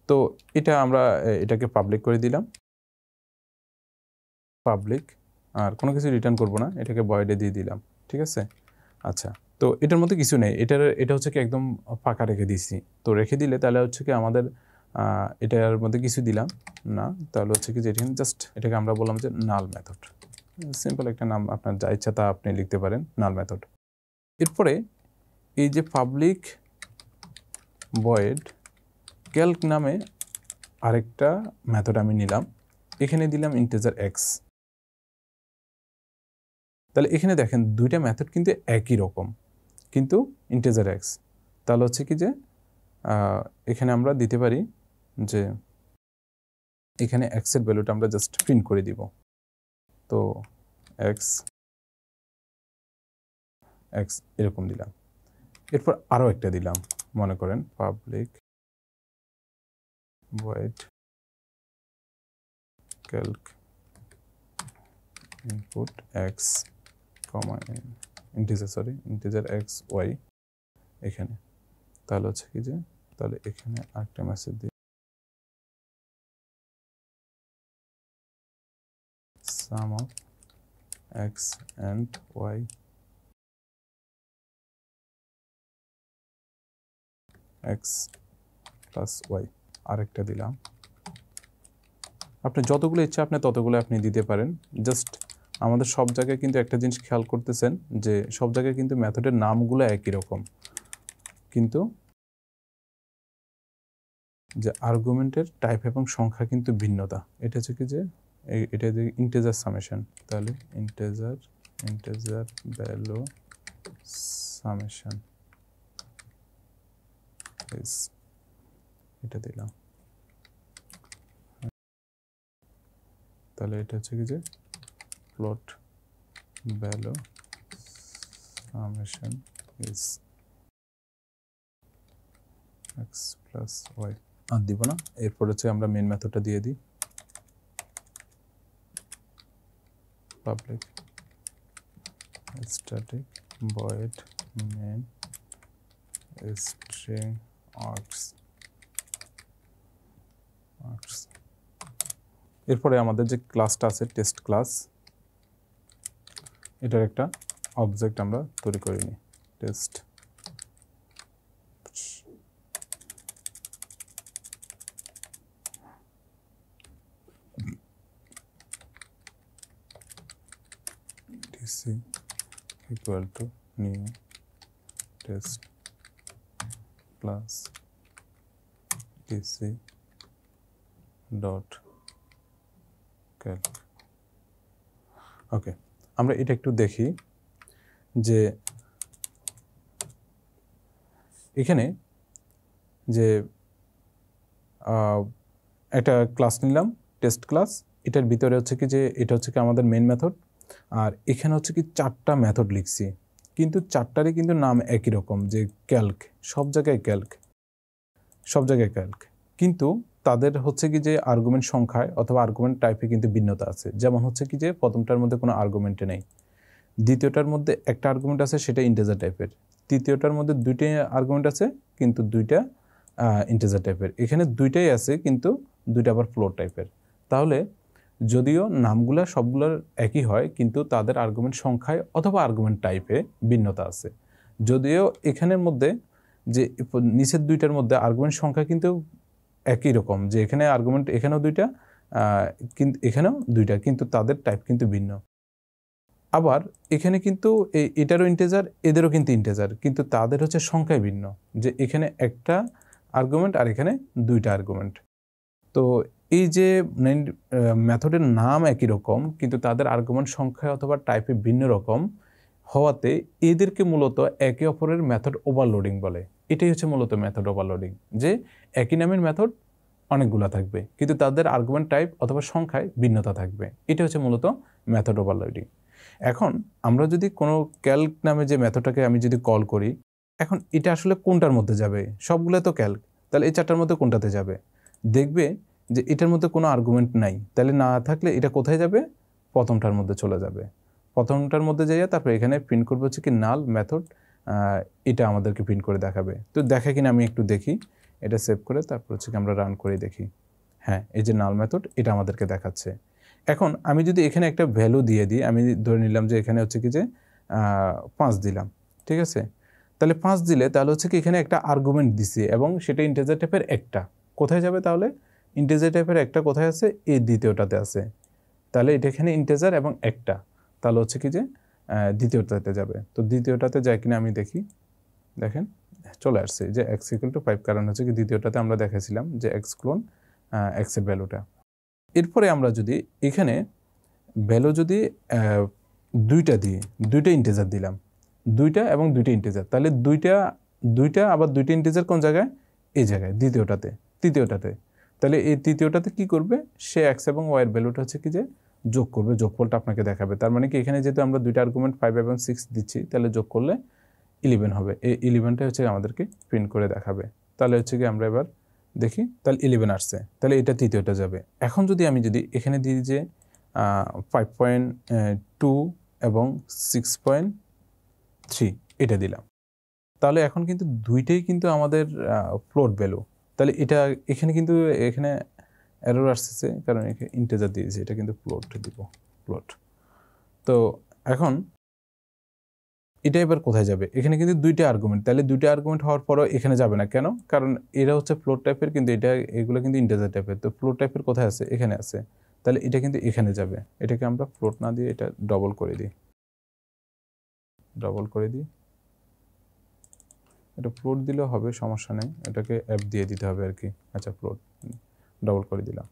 তো এটা আমরা এটাকে পাবলিক করে দিলাম, পাবলিক, আর কোনো কিছু রিটার্ন করব না, এটাকে ভয়েডে দিয়ে দিলাম। ঠিক আছে, আচ্ছা, তো এটার মধ্যে কিছু নেই, এটা হচ্ছে কি একদম ফাঁকা রেখে দিচ্ছি। তো রেখে দিলে তাহলে হচ্ছে কি আমাদের এটার মধ্যে কিছু দিলাম না, তাহলে হচ্ছে কি যে এখানে জাস্ট এটাকে আমরা বললাম যে নাল মেথড। সিম্পল একটা নাম, আপনার যা ইচ্ছা তা আপনি লিখতে পারেন, নাল মেথড। এরপরে এই যে পাবলিক ভয়েড ক্যালক নামে আরেকটা মেথড আমি নিলাম, এখানে দিলাম ইন্টিজার এক্স। তাহলে এখানে দেখেন দুইটা মেথড কিন্তু একই রকম, কিন্তু ইন্টিজার এক্স। তাহলে হচ্ছে কি যে এখানে আমরা দিতে পারি যে এখানে এক্স এর ভ্যালুটা আমরা জাস্ট প্রিন্ট করে দিব। তো এক্স এক্স এরকম দিলাম। এরপর আরও একটা দিলাম, মনে করেন public void calc input x comma integer x y এখানে। তাহলে হচ্ছে কি যে তাহলে এখানে আরেকটা মেসেজ দিই, sum of x and y x plus y আরেকটা দিলাম। আপনি যতগুলো ইচ্ছা আপনি ততগুলো আপনি দিতে পারেন। জাস্ট আমাদের সব জায়গায় কিন্তু একটা জিনিস খেয়াল করতেছেন যে সব জায়গায় কিন্তু মেথডের নামগুলো একই রকম, কিন্তু যে আর্গুমেন্টের টাইপ এবং সংখ্যা কিন্তু ভিন্নতা। এটা হচ্ছে কি যে এটা যে ইন্টিজার সামেশন, তাহলে ইন্টিজার ভ্যালু সামেশন এটা দিলাম। তাহলে এটা হচ্ছে কি যে float value summation is x plus y. আর দিব না। এরপর হচ্ছে আমরা মেন মেথডটা দিয়ে দিই, public static void main string args. এরপরে আমাদের যে ক্লাসটা আছে টেস্ট ক্লাস, এটার একটা অবজেক্ট আমরা তৈরি করে নিই, test. equal to new test class tc dot calc। ওকে, আমরা এটা একটু দেখি যে এখানে যে একটা ক্লাস নিলাম টেস্ট ক্লাস, এটার ভিতরে হচ্ছে কি যে এটা হচ্ছে কি আমাদের মেন মেথড, আর এখানে হচ্ছে কি চারটা মেথড লিখছি, কিন্তু চারটারই কিন্তু নাম একই রকম, যে ক্যালক, সব জায়গায় ক্যালক, কিন্তু তাদের হচ্ছে কি যে আর্গুমেন্ট সংখ্যায় অথবা আর্গুমেন্ট টাইপে কিন্তু ভিন্নতা আছে। যেমন হচ্ছে কি যে প্রথমটার মধ্যে কোনো আর্গুমেন্টে নেই, দ্বিতীয়টার মধ্যে একটা আর্গুমেন্ট আছে সেটা ইন্টিজার টাইপের, তৃতীয়টার মধ্যে দুইটা আর্গুমেন্ট আছে কিন্তু দুইটা ইন্টিজার টাইপের, এখানে দুইটাই আছে কিন্তু দুইটা আবার ফ্লোট টাইপের। তাহলে যদিও নামগুলা সবগুলোর একই হয় কিন্তু তাদের আর্গুমেন্ট সংখ্যায় অথবা আর্গুমেন্ট টাইপে ভিন্নতা আছে। যদিও এখানের মধ্যে যে নিচের দুইটার মধ্যে আর্গুমেন্ট সংখ্যা কিন্তু একই রকম, যে এখানে আর্গুমেন্ট এখানেও দুইটা কিন্তু এখানেও দুইটা, কিন্তু তাদের টাইপ কিন্তু ভিন্ন। আবার এখানে কিন্তু এটারও ইন্টিজার এদেরও কিন্তু ইন্টিজার, কিন্তু তাদের হচ্ছে সংখ্যায় ভিন্ন, যে এখানে একটা আর্গুমেন্ট আর এখানে দুইটা আর্গুমেন্ট। তো এই যে মেথডের নাম একই রকম কিন্তু তাদের আর্গুমেন্ট সংখ্যা অথবা টাইপে ভিন্ন রকম হওয়াতে এদেরকে মূলত একে অপরের মেথড ওভারলোডিং বলে। এটাই হচ্ছে মূলত মেথড ওভারলোডিং, যে একই নামের মেথড অনেকগুলো থাকবে কিন্তু তাদের আর্গুমেন্ট টাইপ অথবা সংখ্যায় ভিন্নতা থাকবে। এটা হচ্ছে মূলত মেথড ওভারলোডিং। এখন আমরা যদি কোনো ক্যালক নামে যে মেথডটাকে আমি যদি কল করি, এখন এটা আসলে কোনটার মধ্যে যাবে? সবগুলো তো ক্যালক, তাহলে এই চারটার মধ্যে কোনটাতে যাবে? দেখবে যে এটার মধ্যে কোনো আর্গুমেন্ট নাই, তাহলে না থাকলে এটা কোথায় যাবে? প্রথমটার মধ্যে চলে যাবে। প্রথমটার মধ্যে যাইয়া তারপর এখানে প্রিন্ট করবে হচ্ছে কি নাল মেথড, এটা আমাদেরকে প্রিন্ট করে দেখাবে। তো দেখা কিনা আমি একটু দেখি, এটা সেভ করে তারপর হচ্ছে কি আমরা রান করে দেখি। হ্যাঁ, এই যে নাল মেথড এটা আমাদেরকে দেখাচ্ছে। এখন আমি যদি এখানে একটা ভ্যালু দিয়ে দিই, আমি ধরে নিলাম যে এখানে হচ্ছে কি যে 5 দিলাম, ঠিক আছে? তাহলে 5 দিলে তাহলে হচ্ছে কি এখানে একটা আর্গুমেন্ট দিছি এবং সেটা ইন্টিজার টাইপের একটা, কোথায় যাবে তাহলে? ইন্টিজার টাইপের একটা কোথায় আছে? এই দ্বিতীয়টাতে আছে। তাহলে এটা এখানে ইন্টিজার এবং একটা, তাহলে হচ্ছে কি যে দ্বিতীয়টাতে যাবে। তো দ্বিতীয়টাতে যায় কিনা আমি দেখি, দেখেন চলে আসছে যে x = 5, কারণ হচ্ছে কি দ্বিতীয়টাতে আমরা দেখাইছিলাম যে x ক্লোন x এর ভ্যালুটা। এরপরে আমরা যদি এখানে ভ্যালু যদি দুইটা দিই, দুইটা ইন্টিজার দিলাম, দুইটা এবং দুইটা ইন্টিজার, তাহলে দুইটা আবার দুইটা ইন্টিজার কোন জায়গায়? এই জায়গায় দ্বিতীয়টাতে, তৃতীয়টাতে। তাহলে এই তৃতীয়টাতে কি করবে? সে x এবং y এর ভ্যালুটা হচ্ছে কি যে যোগ করবে, যোগফলটা আপনাকে দেখাবে। তার মানে কি এখানে যেহেতু আমরা দুইটা আর্গুমেন্ট 5 এবং 6 দিচ্ছি, তাহলে যোগ করলে 11 হবে। এই 11টা হচ্ছে আমাদেরকে প্রিন্ট করে দেখাবে। তাহলে হচ্ছে কি আমরা এবার দেখি, তাহলে 11 আসছে, তাহলে এটা তৃতীয়টা যাবে। এখন যদি আমি এখানে দিই যে 5.2 এবং 6.3 এটা দিলাম, তাহলে এখন কিন্তু দুইটাই কিন্তু আমাদের ফ্লোট ভ্যালু। তাহলে এখানে কিন্তু এরর আসছে, কারণ এখানে ইন্টিজার দিয়েছি, এটা কিন্তু ফ্লোট দিব, ফ্লোট। তো এখন এটা এবার কোথায় যাবে? এখানে কিন্তু দুইটা আর্গুমেন্ট, তাহলে দুইটা আর্গুমেন্ট হওয়ার পরও এখানে যাবে না কেন? কারণ এরা হচ্ছে ফ্লোট টাইপের, কিন্তু এগুলো কিন্তু ইন্টিজার টাইপের। তো ফ্লোট টাইপের কোথায় আছে? এখানে আছে। তাহলে এটা কিন্তু এখানে যাবে। এটাকে আমরা ফ্লোট না দিয়ে এটা ডবল করে দিই, ডবল করে দিই। এটা ফ্লোট দিলেও হবে, সমস্যা নেই, এটাকে অ্যাপ দিয়ে দিতে হবে আর কি। আচ্ছা, ফ্লোট ডবল করে দিলাম।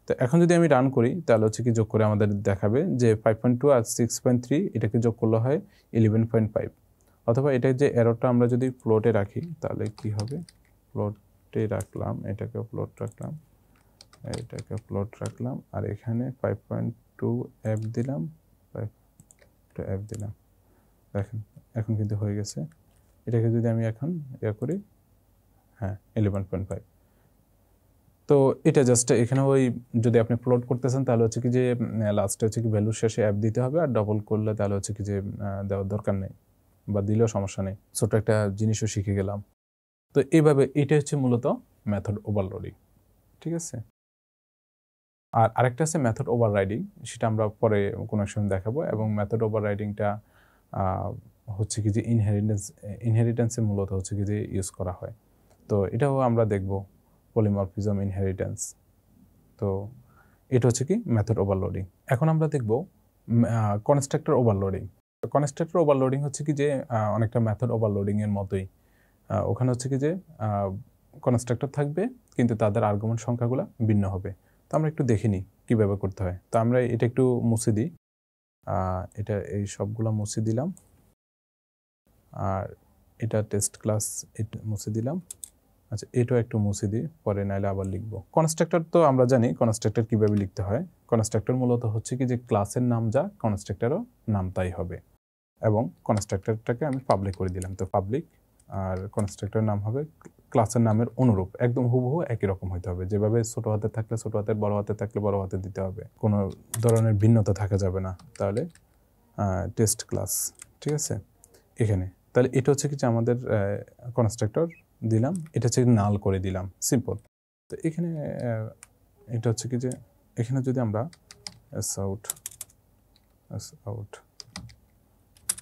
তো এখন যদি আমি রান করি, তাহলে হচ্ছে কি যোগ করে আমাদের দেখাবে যে 5.2 আর 6.3 এটাকে যোগ করলে হয় 11.5। অথবা এটার যে এররটা আমরা যদি ফ্লোটে রাখি, তাহলে কি হবে? ফ্লোটে রাখলাম, এটাকে ফ্লোট রাখলাম, এটাকে ফ্লোট রাখলাম, আর এখানে 5.2 অ্যাপ দিলাম, 5 অ্যাপ দিলাম। দেখেন এখন কিন্তু হয়ে গেছে। এটাকে যদি আমি এখন করি, হ্যাঁ 11.5। তো এটা জাস্ট এখানে ওই যদি আপনি প্লট করতেছেন, তাহলে হচ্ছে কি যে লাস্টে হচ্ছে কি ভ্যালুর শেষে অ্যাপ দিতে হবে, আর ডবল করলে তাহলে হচ্ছে কি যে দেওয়ার দরকার নেই, বা দিলেও সমস্যা নেই। ছোট একটা জিনিসও শিখে গেলাম। তো এইভাবে এটা হচ্ছে মূলত মেথড ওভারলোডিং, ঠিক আছে। আর আরেকটা আছে মেথড ওভাররাইডিং, সেটা আমরা পরে কোনো এক সময় দেখাবো। এবং মেথড ওভাররাইডিংটা হচ্ছে কি যে ইনহেরিটেন্সে মূলত হচ্ছে কি যে ইউজ করা হয়। তো এটাও আমরা দেখব, পলিমরফিজম ইনহেরিটেন্স। তো এটা হচ্ছে কি মেথড ওভারলোডিং। এখন আমরা দেখব কনস্ট্রাক্টর ওভারলোডিং। কনস্ট্রাক্টর ওভারলোডিং হচ্ছে কি যে অনেকটা মেথড ওভারলোডিং এর মতোই। ওখানে হচ্ছে কি যে কনস্ট্রাক্টর থাকবে, কিন্তু তাদের আর্গুমেন্ট সংখ্যাগুলো ভিন্ন হবে। তো আমরা একটু দেখে নিই কীভাবে করতে হয়। তো আমরা এটা একটু মুছে দিই, এটা এই সবগুলো মুছে দিলাম, আর এটা টেস্ট ক্লাস এটা মুছে দিলাম। আচ্ছা, এটাও একটু মুছে দিই, পরে নাইলে আবার লিখবো। কনস্ট্রাক্টর তো আমরা জানি কনস্ট্রাক্টর কীভাবে লিখতে হয়। কনস্ট্রাক্টর মূলত হচ্ছে কি যে ক্লাসের নাম যা, কনস্ট্রাক্টরও নাম তাই হবে। এবং কনস্ট্রাক্টরটাকে আমি পাবলিক করে দিলাম, তো পাবলিক, আর কনস্ট্রাক্টরের নাম হবে ক্লাসের নামের অনুরূপ, একদম হুবহু একই রকম হইতে হবে। যেভাবে ছোটো হাতে থাকলে ছোটো হাতের, বড় হাতে থাকলে বড় হাতে দিতে হবে, কোনো ধরনের ভিন্নতা থাকা যাবে না। তাহলে টেস্ট ক্লাস, ঠিক আছে এখানে। তাহলে এটা হচ্ছে কি যে আমাদের কনস্ট্রাক্টর দিলাম, এটা হচ্ছে নাল করে দিলাম, সিম্পল। তো এখানে এটা হচ্ছে কি যে এখানে যদি আমরা আউট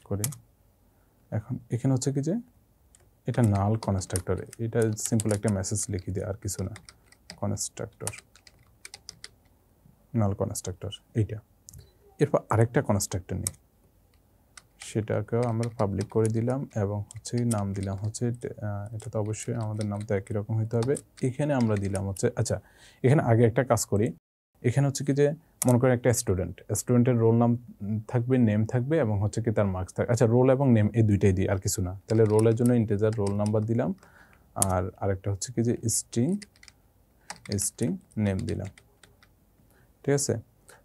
করি, এখন এখানে হচ্ছে কি যে এটা নাল কনস্ট্রাক্টর, এটা সিম্পল একটা মেসেজ লিখে দিই, আর কিছু না। কনস্ট্রাক্টর, নাল কনস্ট্রাক্টর এইটা। এরপর আরেকটা কনস্ট্রাক্টর নিই, সেটাকেও আমরা পাবলিক করে দিলাম, এবং হচ্ছে নাম দিলাম হচ্ছে এটা তো অবশ্যই আমাদের নাম তো একই রকম হইতে হবে। এখানে আমরা দিলাম হচ্ছে, আচ্ছা এখানে আগে একটা কাজ করি। এখানে হচ্ছে কি যে মনে করেন একটা স্টুডেন্টের রোল নাম থাকবে, নেম থাকবে, এবং হচ্ছে কি তার মার্কস থাকবে। আচ্ছা, রোল এবং নেম এই দুইটাই দিই, আর কিছু না। তাহলে রোলের জন্য ইন্টিজার রোল নাম্বার দিলাম, আর আরেকটা হচ্ছে কি যে স্ট্রিং নেম দিলাম, ঠিক আছে।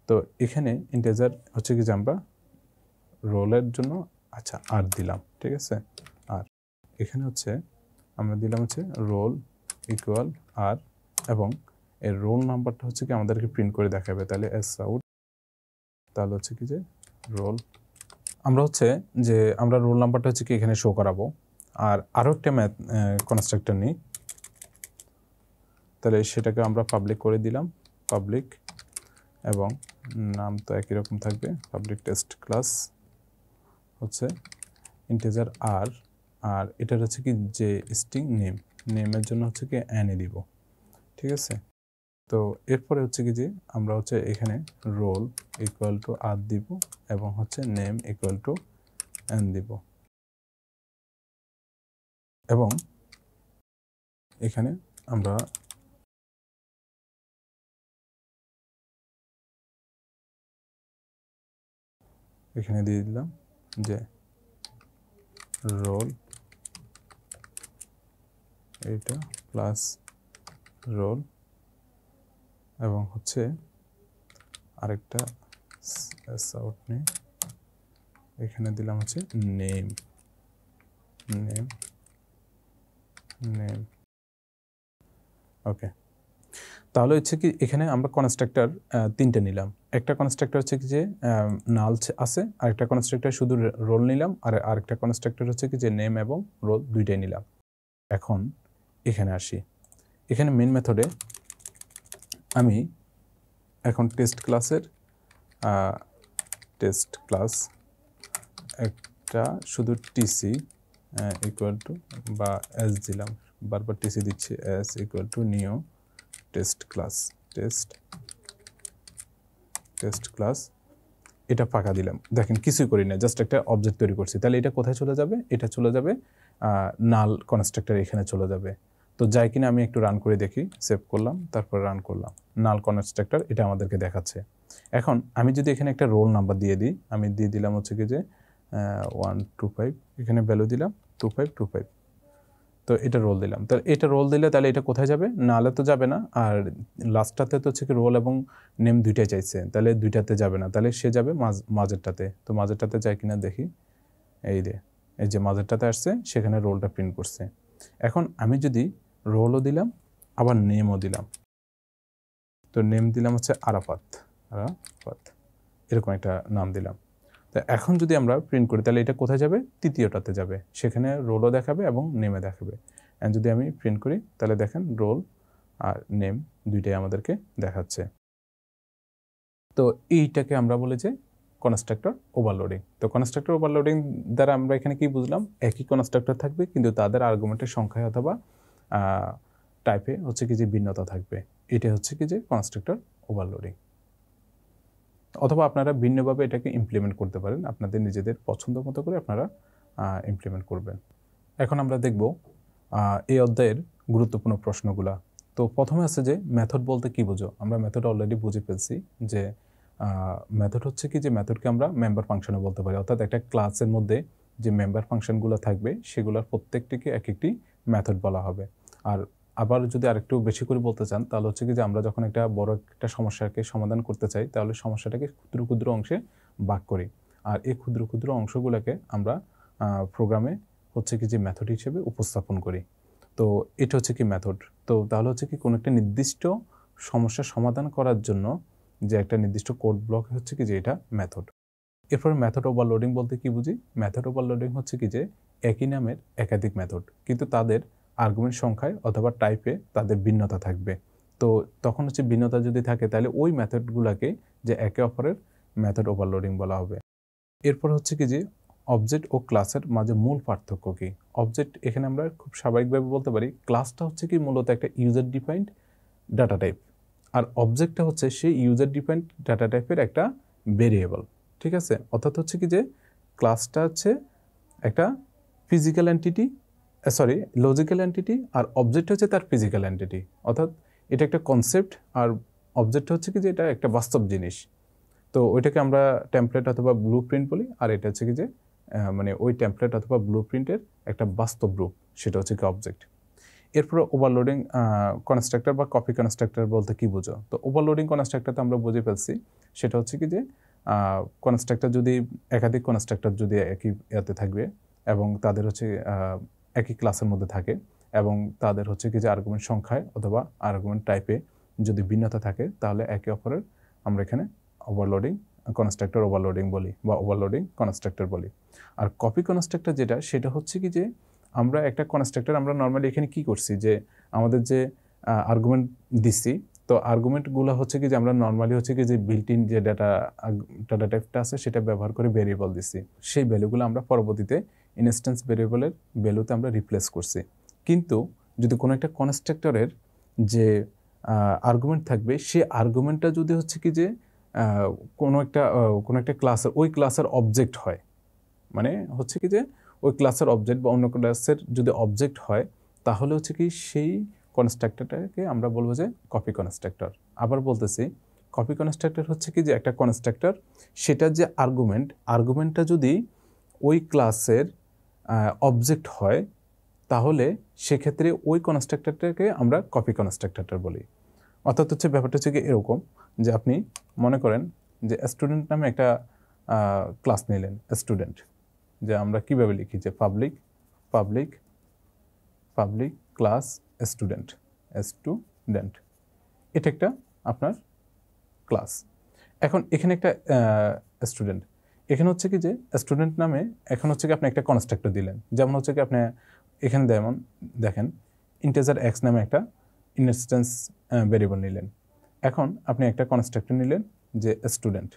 তো এখানে ইন্টিজার হচ্ছে কি যে আমরা রোলের জন্য আচ্ছা আর দিলাম, ঠিক আছে। আর এখানে হচ্ছে আমরা দিলাম হচ্ছে রোল ইকুয়াল আর, এবং এর রোল নাম্বারটা হচ্ছে কি আমাদেরকে প্রিন্ট করে দেখাবে। তাহলে আউট, তাহলে হচ্ছে কি যে রোল, আমরা রোল নাম্বারটা হচ্ছে কি এখানে শো করাবো। আর আরও একটা কনস্ট্রাক্টর নিই, তাহলে সেটাকে আমরা পাবলিক করে দিলাম, পাবলিক, এবং নাম তো একই রকম থাকবে, পাবলিক টেস্ট ক্লাস হচ্ছে ইন্টিজার আর এটার হচ্ছে কি যে স্ট্রিং নেমের জন্য হচ্ছে কি এনে দিব, ঠিক আছে। তো এরপরে হচ্ছে কি যে আমরা হচ্ছে এখানে রোল ইকুয়াল টু আর দিব এবং হচ্ছে নেম ইকুয়াল টু এন দিব এবং এখানে আমরা এখানে দিয়ে দিলাম যে রোল এইটা প্লাস রোল এবং হচ্ছে আরেকটা আউট নেই, এখানে দিলাম হচ্ছে নেম নেম নেম। ওকে, তাহলে হচ্ছে কি এখানে আমরা কনস্ট্রাক্টর তিনটে নিলাম। একটা কনস্ট্রাক্টর হচ্ছে কি যে নাল আছে, আরেকটা কনস্ট্রাক্টর শুধু রোল নিলাম, আর আরেকটা কনস্ট্রাক্টর হচ্ছে কি যে নেম এবং রোল দুইটাই নিলাম। এখন এখানে আসি, এখানে মেন মেথডে আমি এখন টেস্ট ক্লাসের টেস্ট ক্লাস একটা শুধু টিসি ইকুয়াল টু বা এস দিলাম, বারবার টিসি দিচ্ছি, S equal to new test class test class এটা ফাঁকা দিলাম। দেখেন কিছুই করি না, জাস্ট একটা অবজেক্ট তৈরি করছি। তাহলে এটা কোথায় চলে যাবে? এটা চলে যাবে নাল কনস্ট্রাক্টর এখানে চলে যাবে। তো যাই কিনা আমি একটু রান করে দেখি, সেভ করলাম, তারপর রান করলাম, নাল কনস্ট্রাক্টর এটা আমাদেরকে দেখাচ্ছে। এখন আমি যদি এখানে একটা রোল নাম্বার দিয়ে দিই, আমি দিয়ে দিলাম হচ্ছে কি যে 125, এখানে ভ্যালু দিলাম 2525, তো এটা রোল দিলাম। তাহলে এটা রোল দিলে তাহলে এটা কোথায় যাবে? নালে তো যাবে না, আর লাস্টটাতে তো হচ্ছে কি রোল এবং নেম দুইটাই চাইছে, তাহলে দুইটাতে যাবে না, তাহলে সে যাবে মাঝেরটাতে। তো মাঝেরটাতে যায় কিনা দেখি, এই যে মাঝেরটাতে আসছে, সেখানে রোলটা প্রিন্ট করছে। এখন আমি যদি রোলও দিলাম আবার নেমও দিলাম, তো নেম দিলাম হচ্ছে আরাফাত, এরকম একটা নাম দিলাম। তো এখন যদি আমরা প্রিন্ট করি তাহলে এটা কোথায় যাবে? তৃতীয়টাতে যাবে, সেখানে রোলও দেখাবে এবং নেমে দেখাবে। অ্যান্ড যদি আমি প্রিন্ট করি তাহলে দেখেন রোল আর নেম দুইটাই আমাদেরকে দেখাচ্ছে। তো এইটাকে আমরা বলি যে কনস্ট্রাক্টর ওভারলোডিং। তো কনস্ট্রাক্টর ওভারলোডিং দ্বারা আমরা এখানে কি বুঝলাম? একই কনস্ট্রাক্টর থাকবে কিন্তু তাদের আর্গুমেন্টের সংখ্যায় অথবা টাইপে হচ্ছে কি যে ভিন্নতা থাকবে। এটা হচ্ছে কি যে কনস্ট্রাক্টর ওভারলোডিং। অথবা আপনারা ভিন্নভাবে এটাকে ইমপ্লিমেন্ট করতে পারেন, আপনাদের নিজেদের পছন্দ মতো করে আপনারা ইমপ্লিমেন্ট করবেন। এখন আমরা দেখব এই অধ্যায়ের গুরুত্বপূর্ণ প্রশ্নগুলা। তো প্রথমে আছে যে মেথড বলতে কি বোঝো? আমরা মেথড অলরেডি বুঝে ফেলছি যে মেথড হচ্ছে কি যে মেথডকে আমরা মেম্বার ফাংশনে বলতে পারি, অর্থাৎ একটা ক্লাসের মধ্যে যে মেম্বার ফাংশনগুলো থাকবে সেগুলোর প্রত্যেকটিকে এক একটি মেথড বলা হবে। আর আবার যদি আরেকটু বেশি করে বলতে চান তাহলে হচ্ছে কি যে আমরা যখন একটা বড় একটা সমস্যাকে সমাধান করতে চাই তাহলে সমস্যাটাকে ক্ষুদ্র ক্ষুদ্র অংশে ভাগ করি, আর এই ক্ষুদ্র ক্ষুদ্র অংশগুলোকে আমরা প্রোগ্রামে হচ্ছে কি যে মেথড হিসেবে উপস্থাপন করি। তো এটা হচ্ছে কি মেথড। তো তাহলে হচ্ছে কি কোনো একটা নির্দিষ্ট সমস্যা সমাধান করার জন্য যে একটা নির্দিষ্ট কোড ব্লক হচ্ছে কি যে এটা মেথড। এরপর মেথড ওভারলোডিং বলতে কি বুঝি? মেথড ওভারলোডিং হচ্ছে কি যে একই নামের একাধিক মেথড, কিন্তু তাদের আর্গুমেন্ট সংখ্যায় অথবা টাইপে তাদের ভিন্নতা থাকবে। তো তখন হচ্ছে ভিন্নতা যদি থাকে তাহলে ওই মেথডগুলোকে যে একে অপরের মেথড ওভারলোডিং বলা হবে। এরপর হচ্ছে কি যে অবজেক্ট ও ক্লাসের মাঝে মূল পার্থক্য কি? অবজেক্ট এখানে আমরা খুব স্বাভাবিকভাবে বলতে পারি ক্লাসটা হচ্ছে কি মূলত একটা ইউজার ডিফাইন্ড ডাটা টাইপ, আর অবজেক্টটা হচ্ছে সেই ইউজার ডিফাইন্ড ডাটা টাইপের একটা ভেরিয়েবল। ঠিক আছে, অর্থাৎ হচ্ছে কি যে ক্লাসটা হচ্ছে একটা ফিজিক্যাল এন্টিটি, লজিক্যাল এন্টিটি, আর অবজেক্ট হচ্ছে তার ফিজিক্যাল এন্টিটি, অর্থাৎ এটা একটা কনসেপ্ট আর অবজেক্ট হচ্ছে কি যে এটা একটা বাস্তব জিনিস। তো ওইটাকে আমরা টেমপ্লেট অথবা ব্লু প্রিন্ট বলি, আর এটা হচ্ছে কি যে মানে ওই টেমপ্লেট অথবা ব্লু প্রিন্টের একটা বাস্তব রূপ, সেটা হচ্ছে কি অবজেক্ট। এরপর ওভারলোডিং কনস্ট্রাক্টর বা কপি কনস্ট্রাক্টর বলতে কি বুঝো? তো ওভারলোডিং কনস্ট্রাক্টর তো আমরা বুঝে ফেলছি, সেটা হচ্ছে কি যে কনস্ট্রাক্টর যদি একাধিক কনস্ট্রাক্টর যদি একই ইয়াতে থাকবে এবং তাদের হচ্ছে একই ক্লাসের মধ্যে থাকে এবং তাদের হচ্ছে কি যে আর্গুমেন্ট সংখ্যায় অথবা আর্গুমেন্ট টাইপে যদি ভিন্নতা থাকে তাহলে একে অপরের আমরা এখানে ওভারলোডিং কনস্ট্রাক্টর ওভারলোডিং বলি বা ওভারলোডিং কনস্ট্রাক্টর বলি। আর কপি কনস্ট্রাক্টর যেটা, সেটা হচ্ছে কি যে আমরা একটা কনস্ট্রাক্টর আমরা নর্মালি এখানে কি করছি যে আমাদের যে আর্গুমেন্ট দিচ্ছি, তো আর্গুমেন্টগুলো হচ্ছে কি যে আমরা নর্মালি হচ্ছে কি যে বিল্ট ইন যে ডাটা টাইপটা আছে সেটা ব্যবহার করে ভেরিয়েবল দিচ্ছি, সেই ভ্যালুগুলো আমরা পরবর্তীতে ইনস্ট্যান্স ভেরিয়েবলের ভ্যালুতে আমরা রিপ্লেস করছি। কিন্তু যদি কোনো একটা কনস্ট্রাক্টরের যে আর্গুমেন্ট থাকবে, সেই আর্গুমেন্টটা যদি হচ্ছে কি যে কোনো একটা ক্লাসের ওই ক্লাসের অবজেক্ট হয়, মানে হচ্ছে কি যে ওই ক্লাসের অবজেক্ট বা অন্য ক্লাসের যদি অবজেক্ট হয়, তাহলে হচ্ছে কি সেই কনস্ট্রাক্টরটাকে আমরা বলবো যে কপি কনস্ট্রাক্টর। আবার বলতেছি, কপি কনস্ট্রাক্টর হচ্ছে কি যে একটা কনস্ট্রাক্টর, সেটার যে আর্গুমেন্টটা যদি ওই ক্লাসের অবজেক্ট হয়, তাহলে সেক্ষেত্রে ওই কনস্ট্রাক্টরটাকে আমরা কপি কনস্ট্রাক্টর বলি। অর্থাৎ হচ্ছে ব্যাপারটা হচ্ছে কি এরকম যে আপনি মনে করেন যে স্টুডেন্ট নামে একটা ক্লাস নিলেন, স্টুডেন্ট, যে আমরা কীভাবে লিখি যে পাবলিক ক্লাস স্টুডেন্ট, এটা একটা আপনার ক্লাস। এখন এখানে একটা স্টুডেন্ট, এখানে হচ্ছে কি যে স্টুডেন্ট নামে এখন হচ্ছে কি আপনি একটা কনস্ট্রাক্টর দিলেন, যেমন হচ্ছে কি আপনি এখানে দেখেন ইন্টিজার এক্স নামে একটা ইনস্ট্যান্স ভেরিয়েবল নিলেন। এখন আপনি একটা কনস্ট্রাক্টর নিলেন যে স্টুডেন্ট,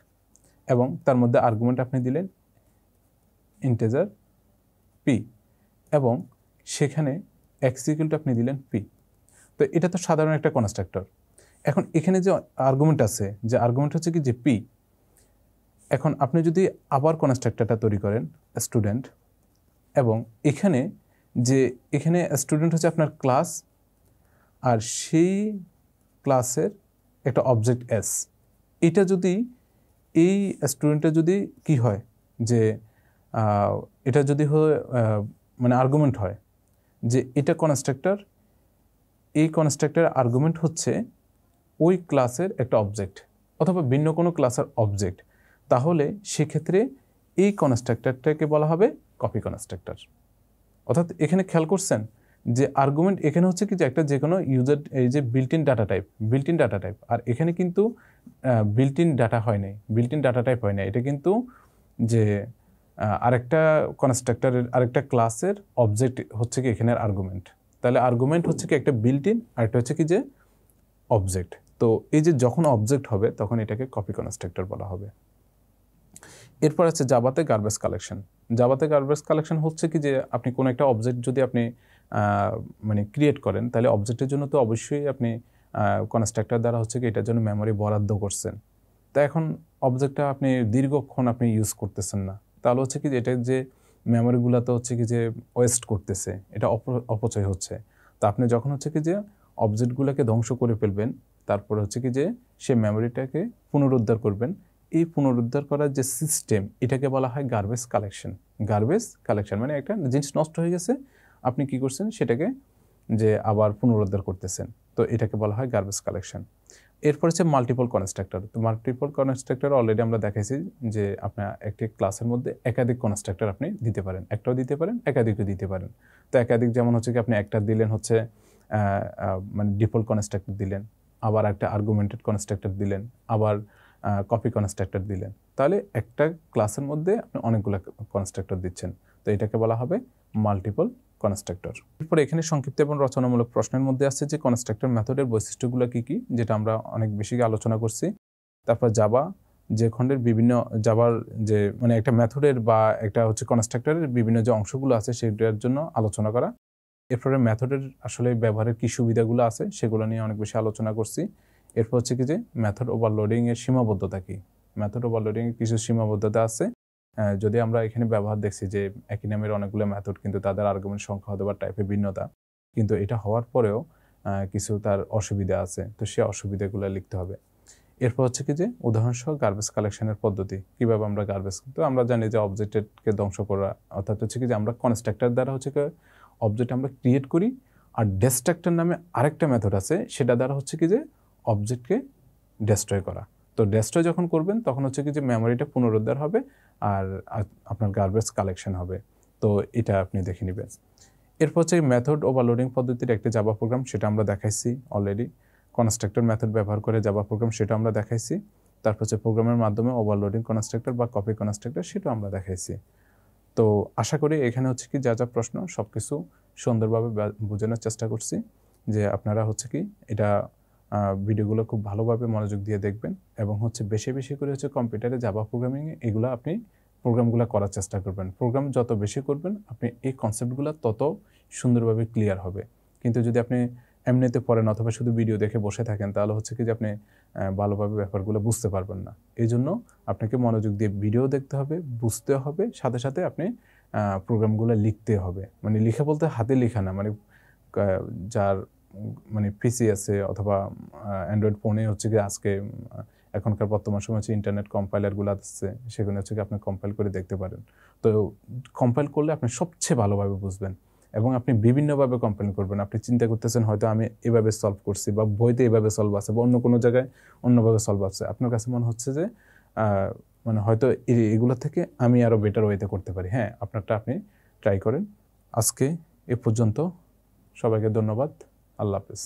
এবং তার মধ্যে আর্গুমেন্ট আপনি দিলেন ইন্টিজার পি, এবং সেখানে এক্স ইকুয়াল টু আপনি দিলেন পি। তো এটা তো সাধারণ একটা কনস্ট্রাক্টর। এখন এখানে যে আর্গুমেন্ট আছে, যে আর্গুমেন্ট হচ্ছে কি যে পি, এখন আপনি যদি আবার কনস্ট্রাক্টরটা তৈরি করেন স্টুডেন্ট, এবং এখানে স্টুডেন্ট হচ্ছে আপনার ক্লাস, আর সেই ক্লাসের একটা অবজেক্ট এস, এটা যদি এই স্টুডেন্টের যদি কি হয় যে এটা যদি মানে আর্গুমেন্ট হয় যে এটা কনস্ট্রাক্টর, এই কনস্ট্রাক্টরের আর্গুমেন্ট হচ্ছে ওই ক্লাসের একটা অবজেক্ট অথবা ভিন্ন কোনো ক্লাসের অবজেক্ট, তাহলে সেক্ষেত্রে এই কনস্ট্রাক্টরটাকে বলা হবে কপি কনস্ট্রাক্টর। অর্থাৎ এখানে খেয়াল করছেন যে আর্গুমেন্ট এখানে হচ্ছে কি যে একটা যে কোনো ইউজার, এই যে বিল্ট ইন ডাটা টাইপ, আর এখানে কিন্তু বিল্ট ইন ডাটা হয় নাই, এটা কিন্তু যে আরেকটা কনস্ট্রাক্টরের আরেকটা ক্লাসের অবজেক্ট হচ্ছে কি এখানের আর্গুমেন্ট। তাহলে আর্গুমেন্ট হচ্ছে কি একটা বিল্ট ইন, আর একটা হচ্ছে কি যে অবজেক্ট। তো এই যে যখন অবজেক্ট হবে তখন এটাকে কপি কনস্ট্রাক্টর বলা হবে। এরপর আছে জাভাতে গার্বেজ কালেকশন হচ্ছে কি যে আপনি কোনো একটা অবজেক্ট যদি আপনি মানে ক্রিয়েট করেন, তাহলে অবজেক্টের জন্য তো অবশ্যই আপনি কনস্ট্রাক্টর দ্বারা হচ্ছে কি এটার জন্য মেমোরি বরাদ্দ করছেন। তো এখন অবজেক্টটা আপনি দীর্ঘক্ষণ আপনি ইউজ করতেছেন না, তাহলে হচ্ছে কি যে এটা যে মেমোরিগুলো তো হচ্ছে কি যে ওয়েস্ট করতেছে, এটা অপচয় হচ্ছে। তো আপনি যখন হচ্ছে কি যে অবজেক্টগুলোকে ধ্বংস করে ফেলবেন, তারপরে হচ্ছে কি যে সে মেমোরিটাকে পুনরুদ্ধার করবেন, এই পুনরুদ্ধার করার যে সিস্টেম, এটাকে বলা হয় গার্বেজ কালেকশন। মানে একটা জিনিস নষ্ট হয়ে গেছে, আপনি কি করছেন সেটাকে যে আবার পুনরুদ্ধার করতেছেন, তো এটাকে বলা হয় গার্বেজ কালেকশন। এরপর হচ্ছে মাল্টিপল কনস্ট্রাক্টর। তো মাল্টিপল কনস্ট্রাক্টর অলরেডি আমরা দেখাইছি যে আপনার একটি ক্লাসের মধ্যে একাধিক কনস্ট্রাক্টর আপনি দিতে পারেন, একটাও দিতে পারেন, একাধিকও দিতে পারেন। তো একাধিক যেমন হচ্ছে কি আপনি একটা দিলেন হচ্ছে মানে ডিফল্ট কনস্ট্রাক্টর দিলেন, আবার একটা আর্গুমেন্টেড কনস্ট্রাক্টর দিলেন, আবার কপি কনস্ট্রাক্টর দিলেন, তাহলে একটা ক্লাসের মধ্যে আপনি অনেকগুলো কনস্ট্রাক্টর দিচ্ছেন। তো এটাকে বলা হবে মাল্টিপল কনস্ট্রাক্টর। এরপরে এখানে সংক্ষিপ্ত এবং রচনামূলক প্রশ্নের মধ্যে আছে যে কনস্ট্রাক্টর মেথডের বৈশিষ্ট্যগুলো কি কি, যেটা আমরা অনেক বেশি আলোচনা করছি। তারপর জাভা যে খণ্ডের বিভিন্ন জাভার যে মানে একটা মেথডের বা একটা হচ্ছে কনস্ট্রাক্টরের বিভিন্ন যে অংশগুলো আছে সেটার জন্য আলোচনা করা। এরপরে মেথডের আসলে ব্যবহারের কী সুবিধাগুলো আছে সেগুলো নিয়ে অনেক বেশি আলোচনা করছি। এরপর হচ্ছে কি যে মেথড ওভারলোডিংয়ের সীমাবদ্ধতা কী, মেথড ওভারলোডিংয়ের কিছু সীমাবদ্ধতা আছে। যদি আমরা এখানে ব্যবহার দেখছি যে একই নামের অনেকগুলো মেথড, কিন্তু তাদের আর্গুমেন্ট সংখ্যা হতে বা টাইপের ভিন্নতা, কিন্তু এটা হওয়ার পরেও কিছু তার অসুবিধা আছে, তো সে অসুবিধাগুলো লিখতে হবে। এরপর হচ্ছে কি যে উদাহরণসহ গার্বেজ কালেকশনের পদ্ধতি, কীভাবে আমরা গার্বেজ, তো আমরা জানি যে অবজেক্টকে ধ্বংস করা, অর্থাৎ হচ্ছে কি যে আমরা কনস্ট্রাক্টর দ্বারা হচ্ছে অবজেক্ট আমরা ক্রিয়েট করি, আর ডেস্ট্রাক্টর নামে আরেকটা মেথড আছে, সেটা দ্বারা হচ্ছে কি যে অবজেক্টকে ডেস্ট্রয় করা। তো ডেস্ট্রয় যখন করবেন তখন হচ্ছে কি যে মেমোরিটা পুনরুদ্ধার হবে আর আপনার গার্বেজ কালেকশন হবে। তো এটা আপনি দেখে নেবেন। এরপর হচ্ছে মেথড ওভারলোডিং পদ্ধতির একটি জাভা প্রোগ্রাম, সেটা আমরা দেখাইছি অলরেডি। কনস্ট্রাক্টর মেথড ব্যবহার করে জাভা প্রোগ্রাম, সেটা আমরা দেখাইছি। তারপর হচ্ছে প্রোগ্রামের মাধ্যমে ওভারলোডিং কনস্ট্রাক্টর বা কপি কনস্ট্রাক্টর, সেটাও আমরা দেখাইছি। তো আশা করি এখানে হচ্ছে কি যা প্রশ্ন সব কিছু সুন্দরভাবে বোঝানোর চেষ্টা করছি, যে আপনারা হচ্ছে কি এটা ভিডিওগুলো খুব ভালোভাবে মনোযোগ দিয়ে দেখবেন, এবং হচ্ছে বেশি বেশি করে হচ্ছে কম্পিউটারে জাভা প্রোগ্রামিংয়ে এগুলো আপনি প্রোগ্রামগুলো করার চেষ্টা করবেন। প্রোগ্রাম যত বেশি করবেন আপনি এই কনসেপ্টগুলো তত সুন্দরভাবে ক্লিয়ার হবে। কিন্তু যদি আপনি এমনিতে পড়েন অথবা শুধু ভিডিও দেখে বসে থাকেন, তাহলে হচ্ছে কি যে আপনি ভালোভাবে ব্যাপারগুলো বুঝতে পারবেন না। এই জন্য আপনাকে মনোযোগ দিয়ে ভিডিও দেখতে হবে, বুঝতে হবে, সাথে সাথে আপনি প্রোগ্রামগুলো লিখতে হবে। মানে লিখা বলতে হাতে লেখা না, মানে যার মানে পিসি আছে অথবা অ্যান্ড্রয়েড ফোনে হচ্ছে কি আজকে এখনকার বর্তমান সময় হচ্ছে ইন্টারনেট কম্পাইলারগুলো আসছে, সেখানে হচ্ছে কি আপনি কম্পাইল করে দেখতে পারেন। তো কম্পাইল করলে আপনি সবচেয়ে ভালোভাবে বুঝবেন এবং আপনি বিভিন্নভাবে কম্পাইল করবেন। আপনি চিন্তা করতেছেন হয়তো আমি এভাবে সলভ করছি বা বইতে এভাবে সলভ আছে বা অন্য কোনো জায়গায় অন্যভাবে সলভ আছে, আপনার কাছে মনে হচ্ছে যে মানে হয়তো এগুলো থেকে আমি আরও বেটার ওয়েতে করতে পারি। হ্যাঁ, আপনারটা আপনি ট্রাই করেন। আজকে এ পর্যন্ত, সবাইকে ধন্যবাদ। আল্লাহ হাফেজ।